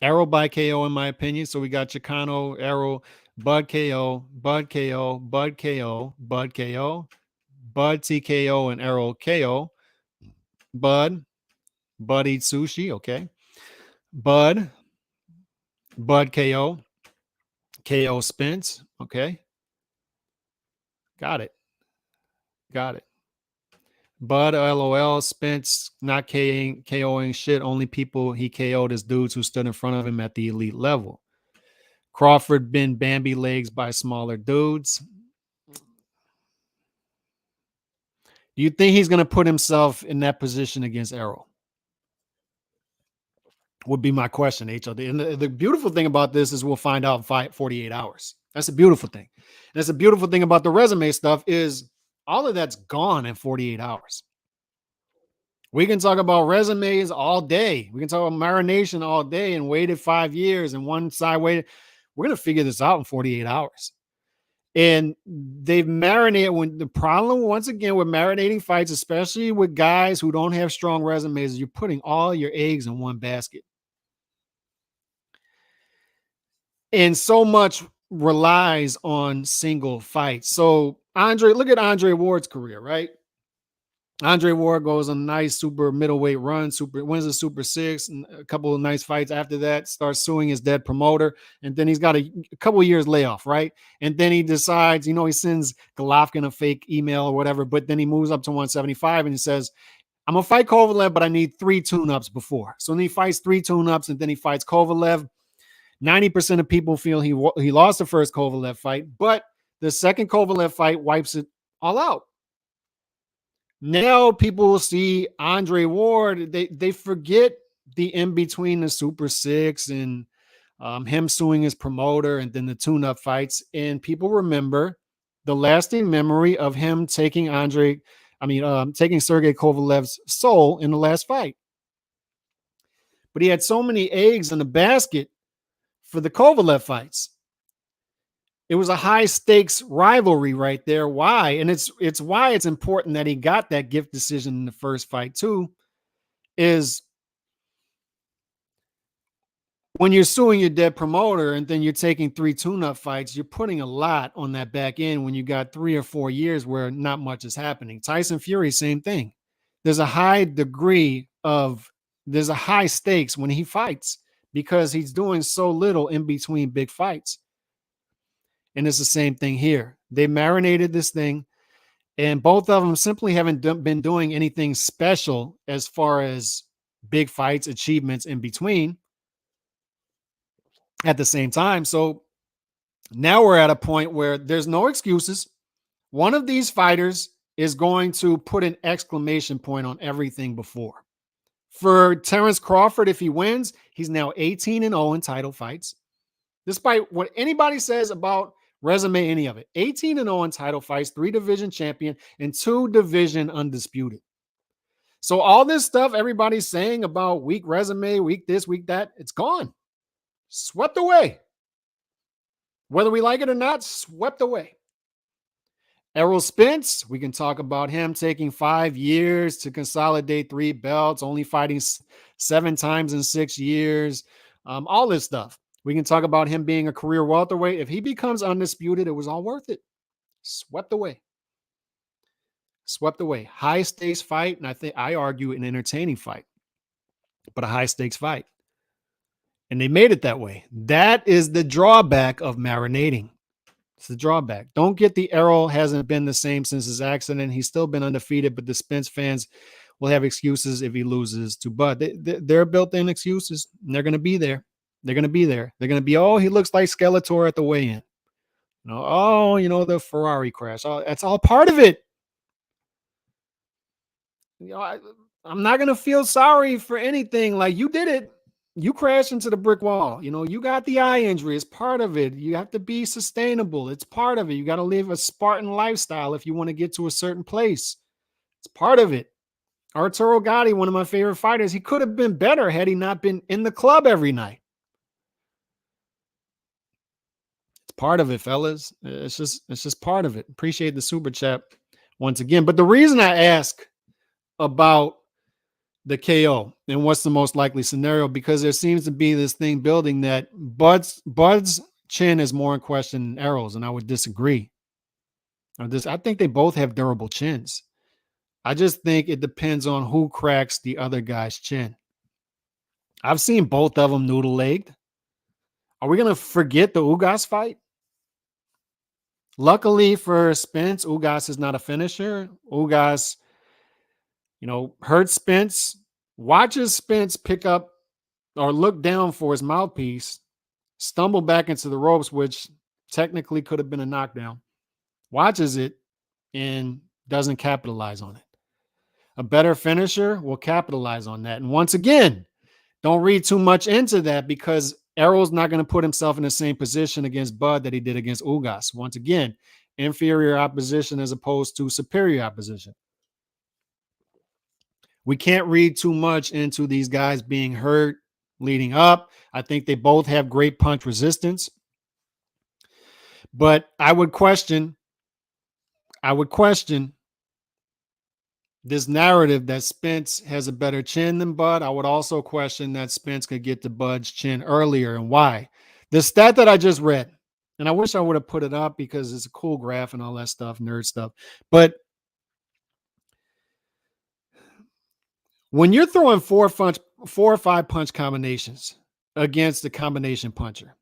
Errol by KO in my opinion. So we got Chicano, Errol, Bud KO, Bud KO, Bud KO, Bud KO, Bud TKO, and Errol KO. Bud eats sushi. Okay. Bud KO. KO Spence. Okay. Got it. Bud LOL. Spence not KOing shit. Only people he KO'd is dudes who stood in front of him at the elite level. Crawford been Bambi legs by smaller dudes. Do you think he's going to put himself in that position against Errol? Would be my question, HOD. And the beautiful thing about this is we'll find out in 48 hours. That's a beautiful thing. And that's a beautiful thing about the resume stuff is all of that's gone in 48 hours. We can talk about resumes all day. We can talk about marination all day and waited 5 years and one side waited. We're going to figure this out in 48 hours. And they've marinated. When the problem, once again, with marinating fights, especially with guys who don't have strong resumes, is you're putting all your eggs in one basket. And so much relies on single fights. So look at Andre Ward's career, right? Andre Ward goes on a nice super middleweight run, wins a Super 6, and a couple of nice fights after that, starts suing his dead promoter, and then he's got a couple of years layoff, right? And then he decides, he sends Golovkin a fake email or whatever, but then he moves up to 175 and he says, I'm going to fight Kovalev, but I need 3 tune-ups before. So then he fights 3 tune-ups, and then he fights Kovalev. 90% of people feel he lost the first Kovalev fight, but the second Kovalev fight wipes it all out. Now people will see Andre Ward. They forget the in between the Super Six and him suing his promoter and then the tune-up fights. And people remember the lasting memory of him taking taking Sergey Kovalev's soul in the last fight. But he had so many eggs in the basket for the Kovalev fights. It was a high stakes rivalry right there. Why? And it's why it's important that he got that gift decision in the first fight too, is when you're suing your dead promoter and then you're taking 3 tune-up fights, you're putting a lot on that back end when you got 3 or 4 years where not much is happening. Tyson Fury, same thing. There's a high stakes when he fights because he's doing so little in between big fights. And it's the same thing here. They marinated this thing, and both of them simply haven't been doing anything special as far as big fights, achievements in between at the same time. So now we're at a point where there's no excuses. One of these fighters is going to put an exclamation point on everything before. For Terence Crawford, if he wins, he's now 18-0 in title fights. Despite what anybody says about resume, any of it. 18-0 in title fights, 3 division champion, and 2 division undisputed. So all this stuff everybody's saying about weak resume, weak this, weak that, it's gone. Swept away. Whether we like it or not, swept away. Errol Spence, we can talk about him taking 5 years to consolidate 3 belts, only fighting 7 times in 6 years, all this stuff. We can talk about him being a career welterweight. If he becomes undisputed, it was all worth it. Swept away. Swept away. High stakes fight, and I argue an entertaining fight, but a high stakes fight. And they made it that way. That is the drawback of marinating. It's the drawback. Don't get the Errol hasn't been the same since his accident. He's still been undefeated, but the Spence fans will have excuses if he loses to Bud. They're built-in excuses, and they're going to be there. They're going to be there. They're going to be, oh, he looks like Skeletor at the weigh-in. The Ferrari crash. Oh, that's all part of it. I'm not going to feel sorry for anything. Like, you did it. You crashed into the brick wall. You got the eye injury. It's part of it. You have to be sustainable. It's part of it. You got to live a Spartan lifestyle if you want to get to a certain place. It's part of it. Arturo Gatti, one of my favorite fighters, he could have been better had he not been in the club every night. It's part of it, fellas. It's just part of it. Appreciate the super chat once again. But the reason I ask about the KO and what's the most likely scenario, because there seems to be this thing building that Bud's chin is more in question than Errol's, and I would disagree. I think they both have durable chins. I just think it depends on who cracks the other guy's chin. I've seen both of them noodle-legged. Are we going to forget the Ugas fight? Luckily for Spence, Ugas is not a finisher. Ugas, hurt Spence, watches Spence pick up or look down for his mouthpiece, stumble back into the ropes, which technically could have been a knockdown, watches it, and doesn't capitalize on it. A better finisher will capitalize on that. And once again, don't read too much into that, because Errol's not going to put himself in the same position against Bud that he did against Ugas. Once again, inferior opposition as opposed to superior opposition. We can't read too much into these guys being hurt leading up. I think they both have great punch resistance. But I would question this narrative that Spence has a better chin than Bud. I would also question that Spence could get to Bud's chin earlier, and why. The stat that I just read, and I wish I would have put it up because it's a cool graph and all that stuff, nerd stuff. But when you're throwing 4 or 5 punch combinations against the combination puncher,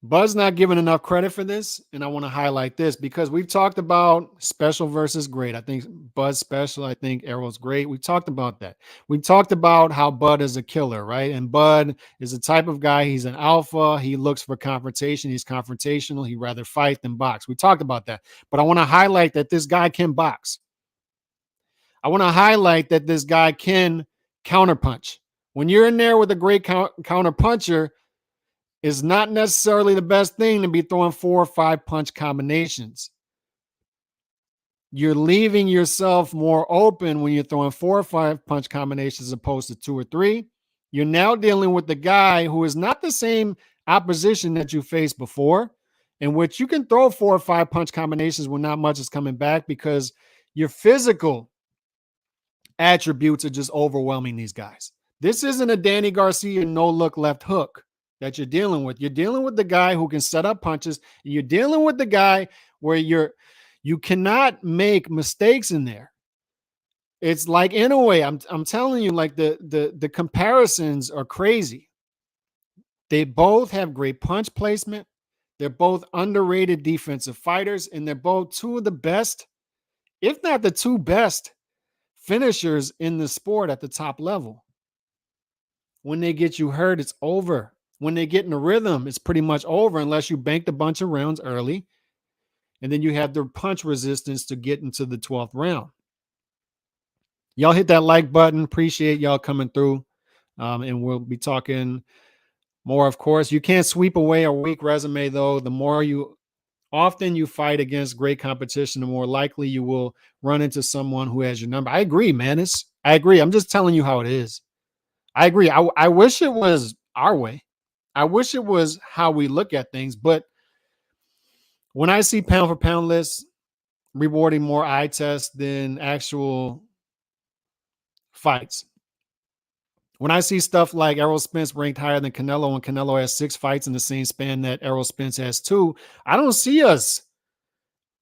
Bud's not given enough credit for this, and I want to highlight this because we've talked about special versus great. I think Bud's special. I think Errol's great. We talked about that. We talked about how Bud is a killer, right? And Bud is the type of guy. He's an alpha. He looks for confrontation. He's confrontational. He'd rather fight than box. We talked about that. But I want to highlight that this guy can box. I want to highlight that this guy can counterpunch. When you're in there with a great counter puncher, is not necessarily the best thing to be throwing 4 or 5 punch combinations. You're leaving yourself more open when you're throwing 4 or 5 punch combinations as opposed to 2 or 3. You're now dealing with the guy who is not the same opposition that you faced before, in which you can throw 4 or 5 punch combinations when not much is coming back because your physical attributes are just overwhelming these guys. This isn't a Danny Garcia no-look left hook that you're dealing with. You're dealing with the guy who can set up punches. And you're dealing with the guy where you cannot make mistakes in there. It's like, in a way, I'm telling you, like the comparisons are crazy. They both have great punch placement. They're both underrated defensive fighters, and they're both two of the best, if not the two best, finishers in the sport at the top level. When they get you hurt, it's over. When they get in a rhythm, it's pretty much over unless you banked a bunch of rounds early. And then you have the punch resistance to get into the 12th round. Y'all hit that like button. Appreciate y'all coming through. And we'll be talking more, of course. You can't sweep away a weak resume, though. The more often you fight against great competition, the more likely you will run into someone who has your number. I agree, man. I agree. I'm just telling you how it is. I agree. I wish it was our way. I wish it was how we look at things. But when I see pound for pound lists rewarding more eye tests than actual fights, when I see stuff like Errol Spence ranked higher than Canelo and Canelo has 6 fights in the same span that Errol Spence has 2, I don't see us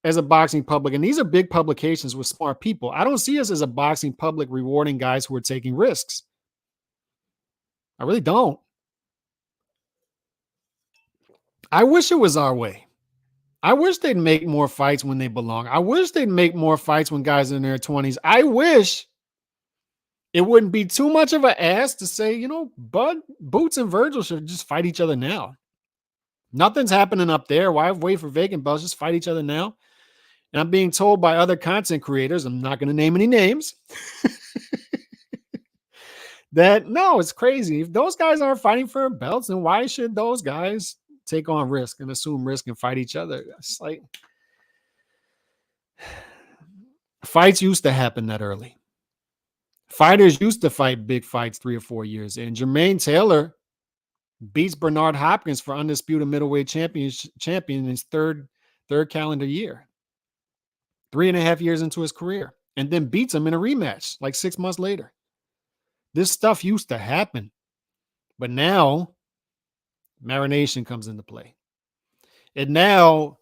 as a boxing public, and these are big publications with smart people. I don't see us as a boxing public rewarding guys who are taking risks. I really don't. I wish it was our way. I wish they'd make more fights when they belong. I wish they'd make more fights when guys are in their 20s. I wish it wouldn't be too much of an ask to say, Bud, Boots, and Virgil should just fight each other now. Nothing's happening up there. Why wait for vacant belts? Just fight each other now. And I'm being told by other content creators, I'm not going to name any names, that no, it's crazy. If those guys aren't fighting for belts, then why should those guys take on risk and assume risk and fight each other? It's like fights used to happen that early. Fighters used to fight big fights 3 or 4 years in. Jermaine Taylor beats Bernard Hopkins for undisputed middleweight champion in his third calendar year, 3.5 years into his career, and then beats him in a rematch like 6 months later. This stuff used to happen, but now marination comes into play. And now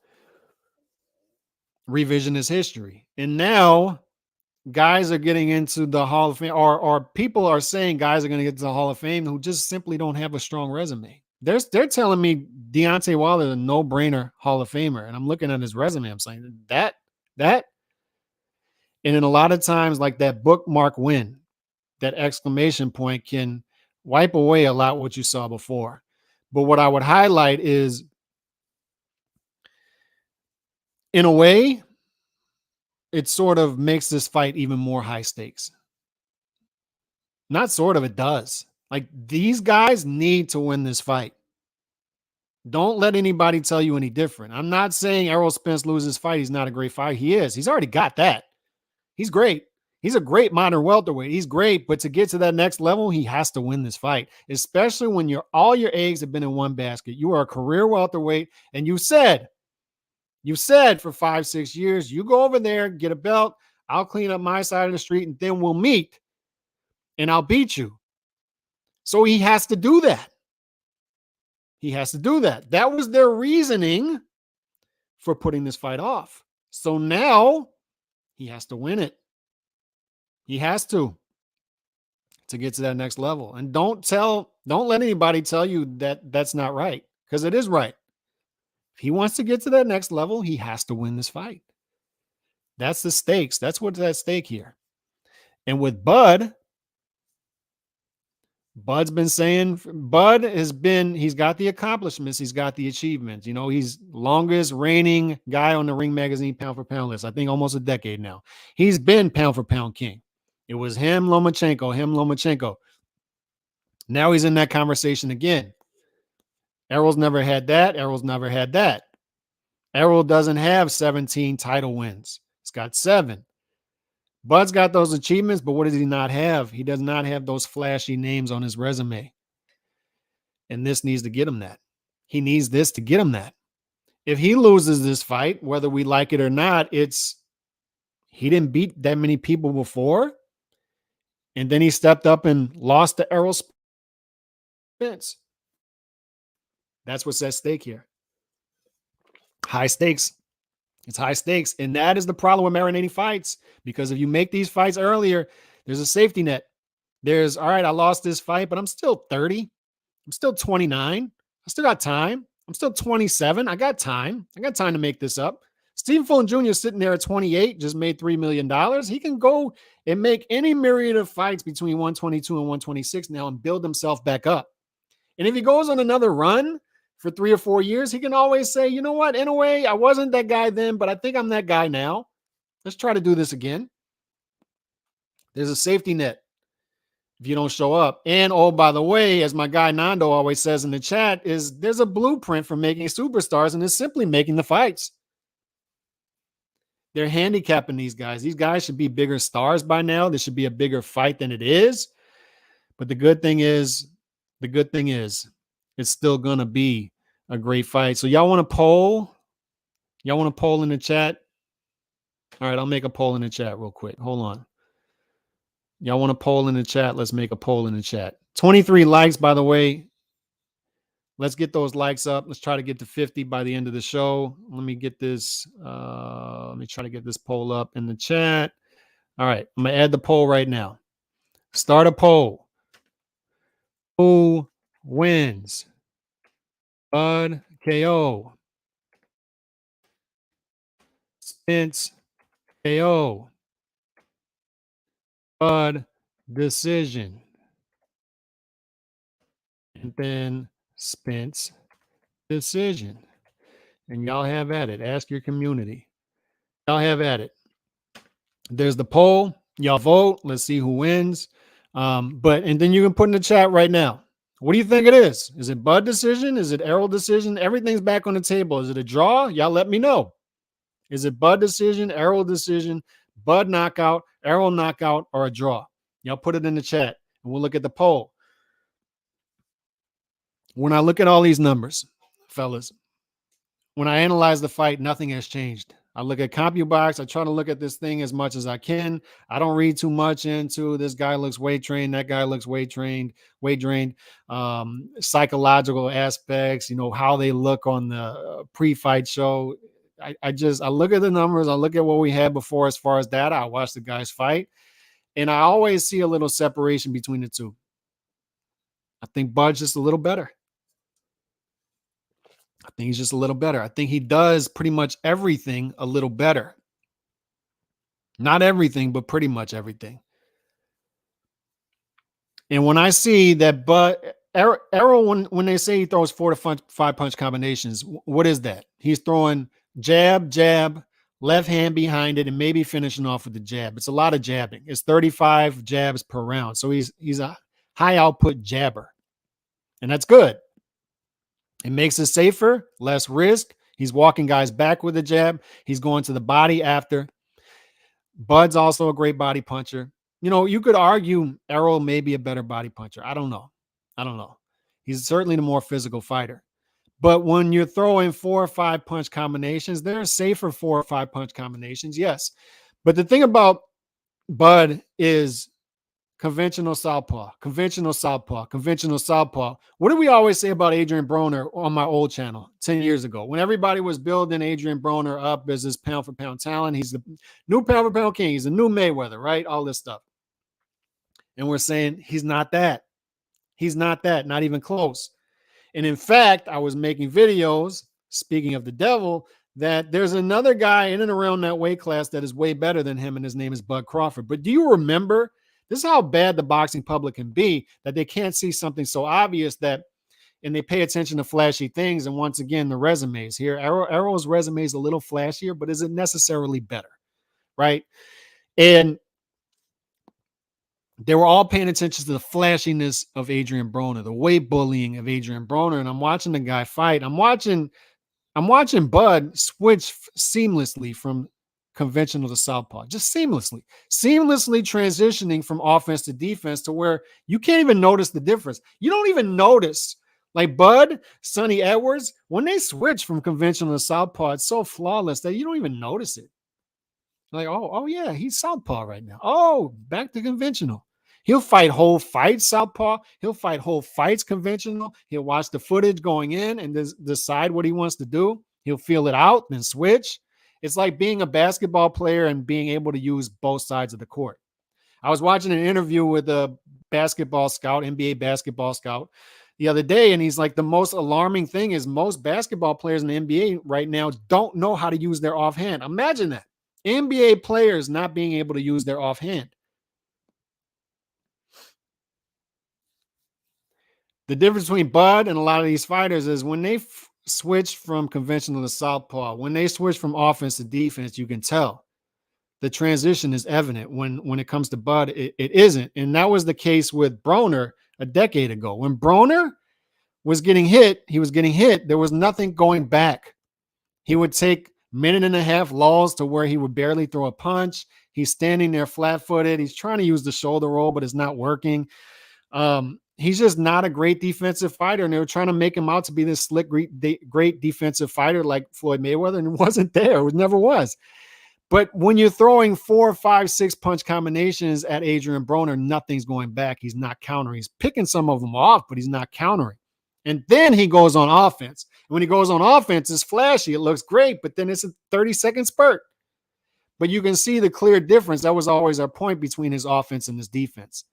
revisionist history. And now guys are getting into the Hall of Fame, or people are saying guys are going to get to the Hall of Fame who just simply don't have a strong resume. They're telling me Deontay Wilder is a no-brainer Hall of Famer, and I'm looking at his resume. I'm saying that, and then a lot of times, like that bookmark win, that exclamation point can wipe away a lot what you saw before. But what I would highlight is, in a way, it sort of makes this fight even more high stakes. Not sort of, it does. Like, these guys need to win this fight. Don't let anybody tell you any different. I'm not saying Errol Spence loses his fight. He's not a great fighter. He is. He's already got that. He's great. He's a great modern welterweight. He's great. But to get to that next level, he has to win this fight, especially when all your eggs have been in one basket. You are a career welterweight, and you said for 5-6 years, you go over there, get a belt, I'll clean up my side of the street, and then we'll meet, and I'll beat you. So he has to do that. He has to do that. That was their reasoning for putting this fight off. So now he has to win it. He has to get to that next level. And don't let anybody tell you that that's not right, because it is right. If he wants to get to that next level, he has to win this fight. That's the stakes. That's what's at stake here. And with Bud's been saying, he's got the accomplishments, he's got the achievements. You know, he's longest reigning guy on the Ring Magazine pound for pound list. I think almost a decade now. He's been pound for pound king. It was him, Lomachenko. Now he's in that conversation again. Errol's never had that. Errol doesn't have 17 title wins. He's got 7. Bud's got those achievements, but what does he not have? He does not have those flashy names on his resume. And this needs to get him that. He needs this to get him that. If he loses this fight, whether we like it or not, he didn't beat that many people before. And then he stepped up and lost to Errol Spence. That's what's at stake here. High stakes. It's high stakes. And that is the problem with marinating fights. Because if you make these fights earlier, there's a safety net. There's, all right, I lost this fight, but I'm still 30. I'm still 29. I still got time. I'm still 27. I got time. I got time to make this up. Stephen Fulton Jr. is sitting there at 28, just made $3 million. He can go and make any myriad of fights between 122 and 126 now and build himself back up. And if he goes on another run for 3 or 4 years, he can always say, you know what, in a way, I wasn't that guy then, but I think I'm that guy now. Let's try to do this again. There's a safety net if you don't show up. And, oh, by the way, as my guy Nando always says in the chat, there's a blueprint for making superstars, and it's simply making the fights. They're handicapping these guys. These guys should be bigger stars by now. This should be a bigger fight than it is. But the good thing is, it's still going to be a great fight. So y'all want to poll? Y'all want to poll in the chat? All right, I'll make a poll in the chat real quick. Hold on. Y'all want to poll in the chat? Let's make a poll in the chat. 23 likes, by the way. Let's get those likes up. Let's try to get to 50 by the end of the show. Let me get this. Let me try to get this poll up in the chat. All right, I'm going to add the poll right now. Start a poll. Who wins? Bud KO. Spence KO. Bud decision. And then Spence decision. And y'all have at it. Ask your community. Y'all have at it. There's the poll. Y'all vote. Let's see who wins. And then you can put in the chat right now. What do you think it is? Is it Bud decision? Is it Errol decision? Everything's back on the table. Is it a draw? Y'all let me know. Is it Bud decision, Errol decision, Bud knockout, Errol knockout, or a draw? Y'all put it in the chat, and we'll look at the poll. When I look at all these numbers, fellas, when I analyze the fight, nothing has changed. I look at Compubox. I try to look at this thing as much as I can. I don't read too much into this guy looks weight trained. That guy looks weight drained. Psychological aspects, you know, how they look on the pre-fight show. I look at the numbers. I look at what we had before as far as data. I watch the guys fight. And I always see a little separation between the two. I think Bud's just a little better. I think he's just a little better. I think he does pretty much everything a little better. Not everything, but pretty much everything. And when I see that Errol, when they say he throws 4 to 5 punch combinations, what is that? He's throwing jab, left hand behind it, and maybe finishing off with the jab. It's a lot of jabbing. It's 35 jabs per round. So he's a high output jabber. And that's good. It makes it safer, less risk. He's walking guys back with a jab. He's going to the body after. Bud's also a great body puncher. You know, you could argue Errol may be a better body puncher. I don't know. He's certainly the more physical fighter. But when you're throwing 4 or 5 punch combinations, there are safer 4 or 5 punch combinations, yes. But the thing about Bud is conventional southpaw. What did we always say about Adrian Broner on my old channel 10 years ago? When everybody was building Adrian Broner up as this pound for pound talent, he's the new pound for pound king. He's the new Mayweather, right? All this stuff. And we're saying he's not that. Not even close. And in fact, I was making videos speaking of the devil, that there's another guy in and around that weight class that is way better than him, and his name is Bud Crawford. But do you remember, this is how bad the boxing public can be, that they can't see something so obvious that, and they pay attention to flashy things. And once again, the resumes here, Errol's resume is a little flashier, but is it necessarily better? Right. And they were all paying attention to the flashiness of Adrian Broner, the weight bullying of Adrian Broner. And I'm watching the guy fight. I'm watching Bud switch seamlessly from conventional to southpaw, just seamlessly transitioning from offense to defense to where you can't even notice the difference. You don't even notice, like Bud, Sonny Edwards, when they switch from conventional to southpaw, it's so flawless that you don't even notice it. Like, oh yeah, he's southpaw right now. Oh, back to conventional. He'll fight whole fights southpaw. He'll fight whole fights conventional. He'll watch the footage going in and decide what he wants to do. He'll feel it out, then switch. It's like being a basketball player and being able to use both sides of the court. I was watching an interview with a basketball scout, NBA basketball scout, the other day, and he's like, the most alarming thing is most basketball players in the NBA right now don't know how to use their offhand. Imagine that. NBA players not being able to use their offhand. The difference between Bud and a lot of these fighters is when they switch from conventional to southpaw, when they switch from offense to defense, you can tell the transition is evident. When it comes to Bud, it isn't. And that was the case with Broner a decade ago. When Broner was getting hit, there was nothing going back. He would take minute and a half lulls to where he would barely throw a punch. He's standing there flat-footed. He's trying to use the shoulder roll, but it's not working. He's just not a great defensive fighter, and they were trying to make him out to be this slick, great defensive fighter like Floyd Mayweather, and it wasn't there. It never was. But when you're throwing 4, 5, 6 punch combinations at Adrian Broner, nothing's going back. He's not countering. He's picking some of them off, but he's not countering. And then he goes on offense. And when he goes on offense, it's flashy. It looks great, but then it's a 30-second spurt. But you can see the clear difference. That was always our point between his offense and his defense.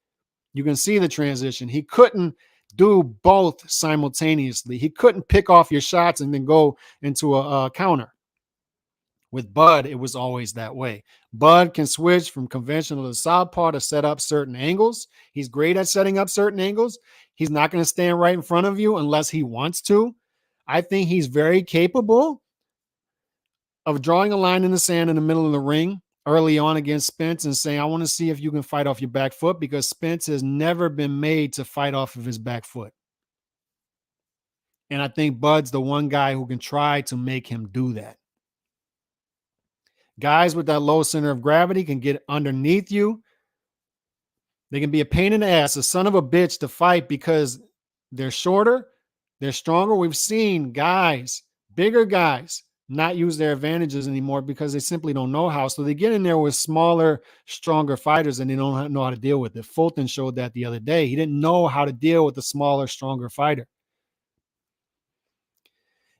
You can see the transition. He couldn't do both simultaneously. He couldn't pick off your shots and then go into a counter. With Bud, it was always that way. Bud can switch from conventional to southpaw to set up certain angles. He's great at setting up certain angles. He's not going to stand right in front of you unless he wants to. I think he's very capable of drawing a line in the sand in the middle of the ring early on against Spence and saying, I want to see if you can fight off your back foot, because Spence has never been made to fight off of his back foot. And I think Bud's the one guy who can try to make him do that. Guys with that low center of gravity can get underneath you. They can be a pain in the ass, a son of a bitch to fight because they're shorter, they're stronger. We've seen guys, bigger guys, not use their advantages anymore because they simply don't know how. So they get in there with smaller, stronger fighters and they don't know how to deal with it. Fulton showed that the other day. He didn't know how to deal with a smaller, stronger fighter.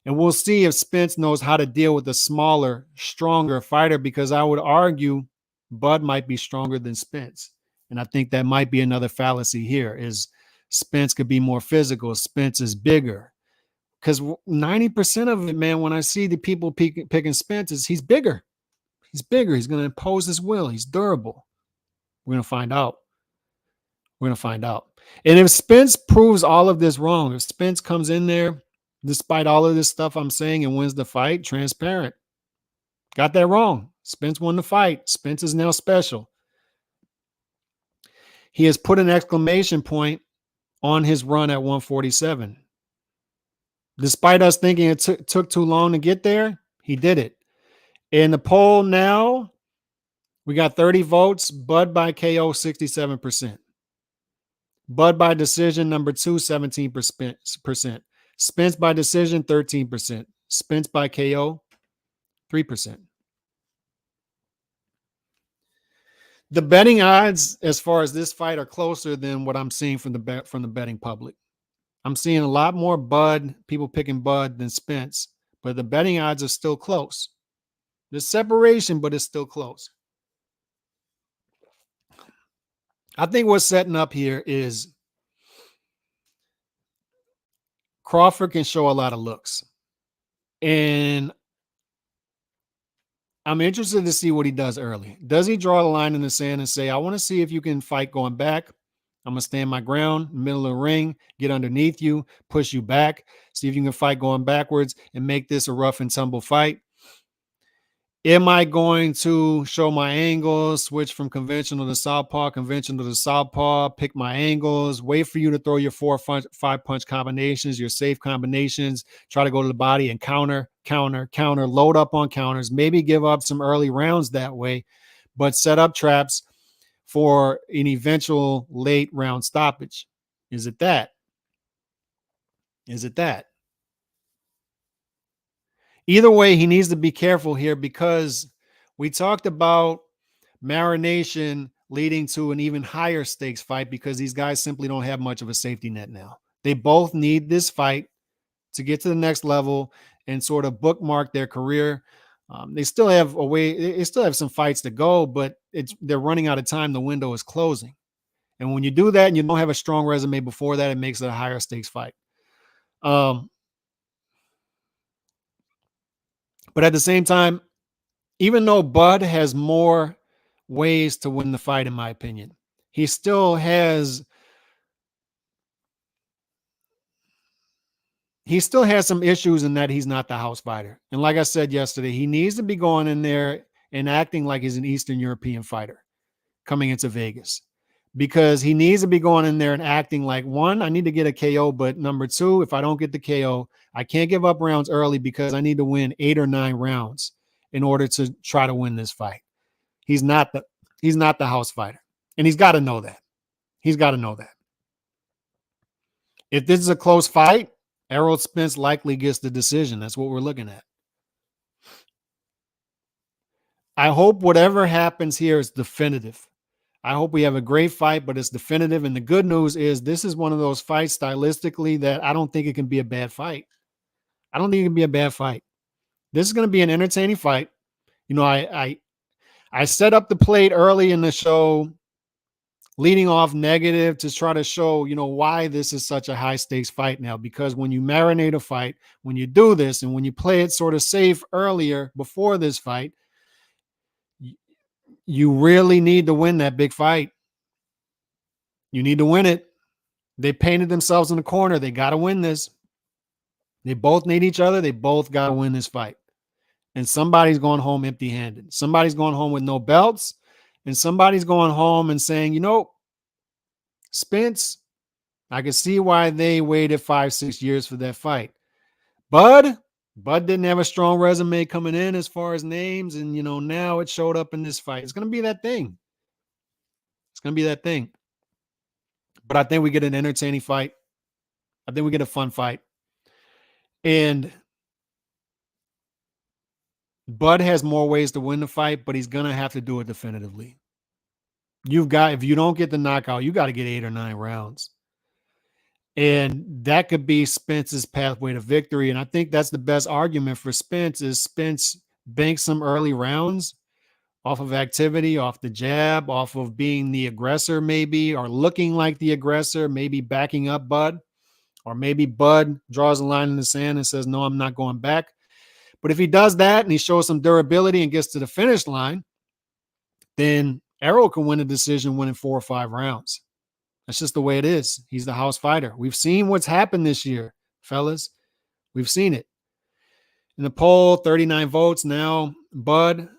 And we'll see if Spence knows how to deal with a smaller, stronger fighter, because I would argue Bud might be stronger than Spence. And I think that might be another fallacy here, is Spence could be more physical. Spence is bigger. Because 90% of it, man, when I see the people picking Spence, is he's bigger. He's bigger. He's going to impose his will. He's durable. We're going to find out. We're going to find out. And if Spence proves all of this wrong, if Spence comes in there, despite all of this stuff I'm saying, and wins the fight, transparent. Got that wrong. Spence won the fight. Spence is now special. He has put an exclamation point on his run at 147. Despite us thinking it took too long to get there, he did it. In the poll now, we got 30 votes. Bud by KO, 67%. Bud by decision, number 2, 17%. Spence by decision, 13%. Spence by KO, 3%. The betting odds as far as this fight are closer than what I'm seeing from the betting public. I'm seeing a lot more Bud, people picking Bud than Spence, but the betting odds are still close. There's separation, but it's still close. I think what's setting up here is Crawford can show a lot of looks. And I'm interested to see what he does early. Does he draw the line in the sand and say, I want to see if you can fight going back? I'm going to stand my ground, middle of the ring, get underneath you, push you back, see if you can fight going backwards and make this a rough and tumble fight. Am I going to show my angles, switch from conventional to southpaw, pick my angles, wait for you to throw your 4 or 5 punch combinations, your safe combinations, try to go to the body and counter, load up on counters, maybe give up some early rounds that way, but set up traps for an eventual late round stoppage? Is it that? Is it that? Either way, he needs to be careful here because we talked about marination leading to an even higher stakes fight because these guys simply don't have much of a safety net now. They both need this fight to get to the next level and sort of bookmark their career. They still have a way, they still have some fights to go, but they're running out of time. The window is closing. And when you do that and you don't have a strong resume before that, it makes it a higher stakes fight. But at the same time, even though Bud has more ways to win the fight, in my opinion, he still has some issues in that he's not the house fighter. And like I said yesterday, he needs to be going in there and acting like he's an Eastern European fighter coming into Vegas, because he needs to be going in there and acting like, one, I need to get a KO, but number two, if I don't get the KO, I can't give up rounds early because I need to win 8 or 9 rounds in order to try to win this fight. He's not the house fighter. And he's got to know that. He's got to know that. If this is a close fight, Errol Spence likely gets the decision. That's what we're looking at. I hope whatever happens here is definitive. I hope we have a great fight, but it's definitive. And the good news is this is one of those fights stylistically that I don't think it can be a bad fight. I don't think it can be a bad fight. This is going to be an entertaining fight. You know, I set up the plate early in the show, leading off negative to try to show, you know, why this is such a high stakes fight now. Because when you marinate a fight, when you do this, and when you play it sort of safe earlier before this fight, you really need to win that big fight. You need to win it. They painted themselves in the corner. They got to win this. They both need each other. They both got to win this fight. And somebody's going home empty-handed. Somebody's going home with no belts. And somebody's going home and saying, you know, Spence, I can see why they waited 5-6 years for that fight. Bud didn't have a strong resume coming in as far as names. And, you know, now it showed up in this fight. It's going to be that thing. It's going to be that thing. But I think we get an entertaining fight. I think we get a fun fight. And Bud has more ways to win the fight, but he's going to have to do it definitively. If you don't get the knockout, you got to get 8 or 9 rounds. And that could be Spence's pathway to victory. And I think that's the best argument for Spence is Spence banks some early rounds off of activity, off the jab, off of being the aggressor maybe, or looking like the aggressor, maybe backing up Bud, or maybe Bud draws a line in the sand and says, no, I'm not going back. But if he does that and he shows some durability and gets to the finish line, then Errol can win a decision winning 4 or 5 rounds. That's just the way it is. He's the house fighter. We've seen what's happened this year, fellas. We've seen it. In the poll, 39 votes. Now, Bud,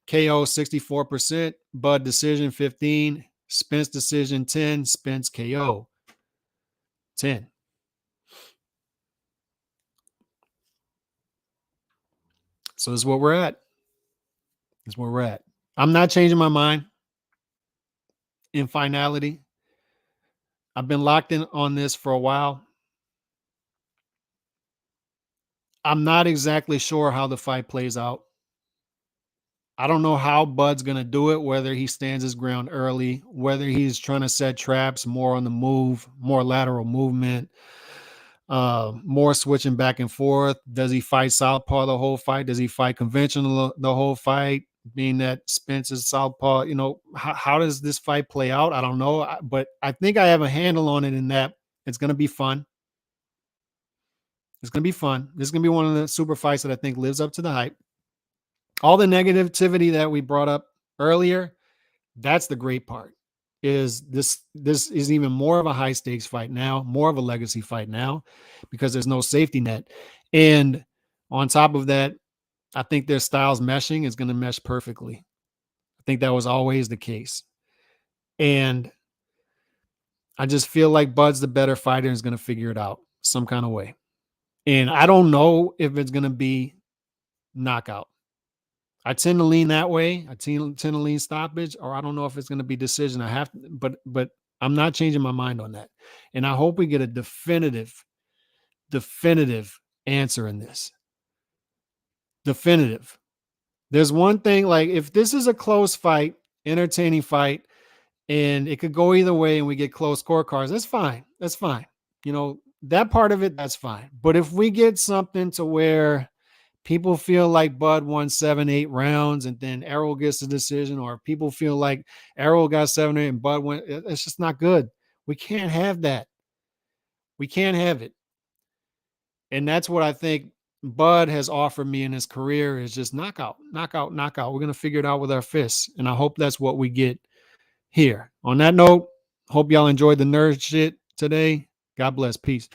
KO 64%. Bud decision 15. Spence decision 10. Spence KO 10. So this is what we're at. This is where we're at. I'm not changing my mind in finality. I've been locked in on this for a while. I'm not exactly sure how the fight plays out. I don't know how Bud's going to do it, whether he stands his ground early, whether he's trying to set traps more on the move, more lateral movement, more switching back and forth. Does he fight southpaw the whole fight? Does he fight conventional the whole fight, being that Spence is southpaw? You know, how does this fight play out? I don't know, but I think I have a handle on it in that it's going to be fun. It's going to be fun. This is going to be one of the super fights that I think lives up to the hype. All the negativity that we brought up earlier, that's the great part. Is this is even more of a high stakes fight now, more of a legacy fight now, because there's no safety net. And on top of that, I think their styles meshing is going to mesh perfectly. I think that was always the case. And I just feel like Bud's the better fighter and is going to figure it out some kind of way. And I don't know if it's going to be knockout. I tend to lean that way. I tend to lean stoppage, or I don't know if it's going to be decision. I have to, but I'm not changing my mind on that. And I hope we get a definitive answer in this. Definitive. There's one thing, like if this is a close fight, entertaining fight, and it could go either way and we get close scorecards, that's fine. That's fine. You know, that part of it, that's fine. But if we get something to where people feel like Bud won 7-8 rounds and then Errol gets the decision, or people feel like Errol got 7-8 and Bud went, it's just not good. We can't have that. We can't have it. And that's what I think Bud has offered me in his career, is just knockout. We're going to figure it out with our fists. And I hope that's what we get here. On that note, hope y'all enjoyed the nerd shit today. God bless. Peace.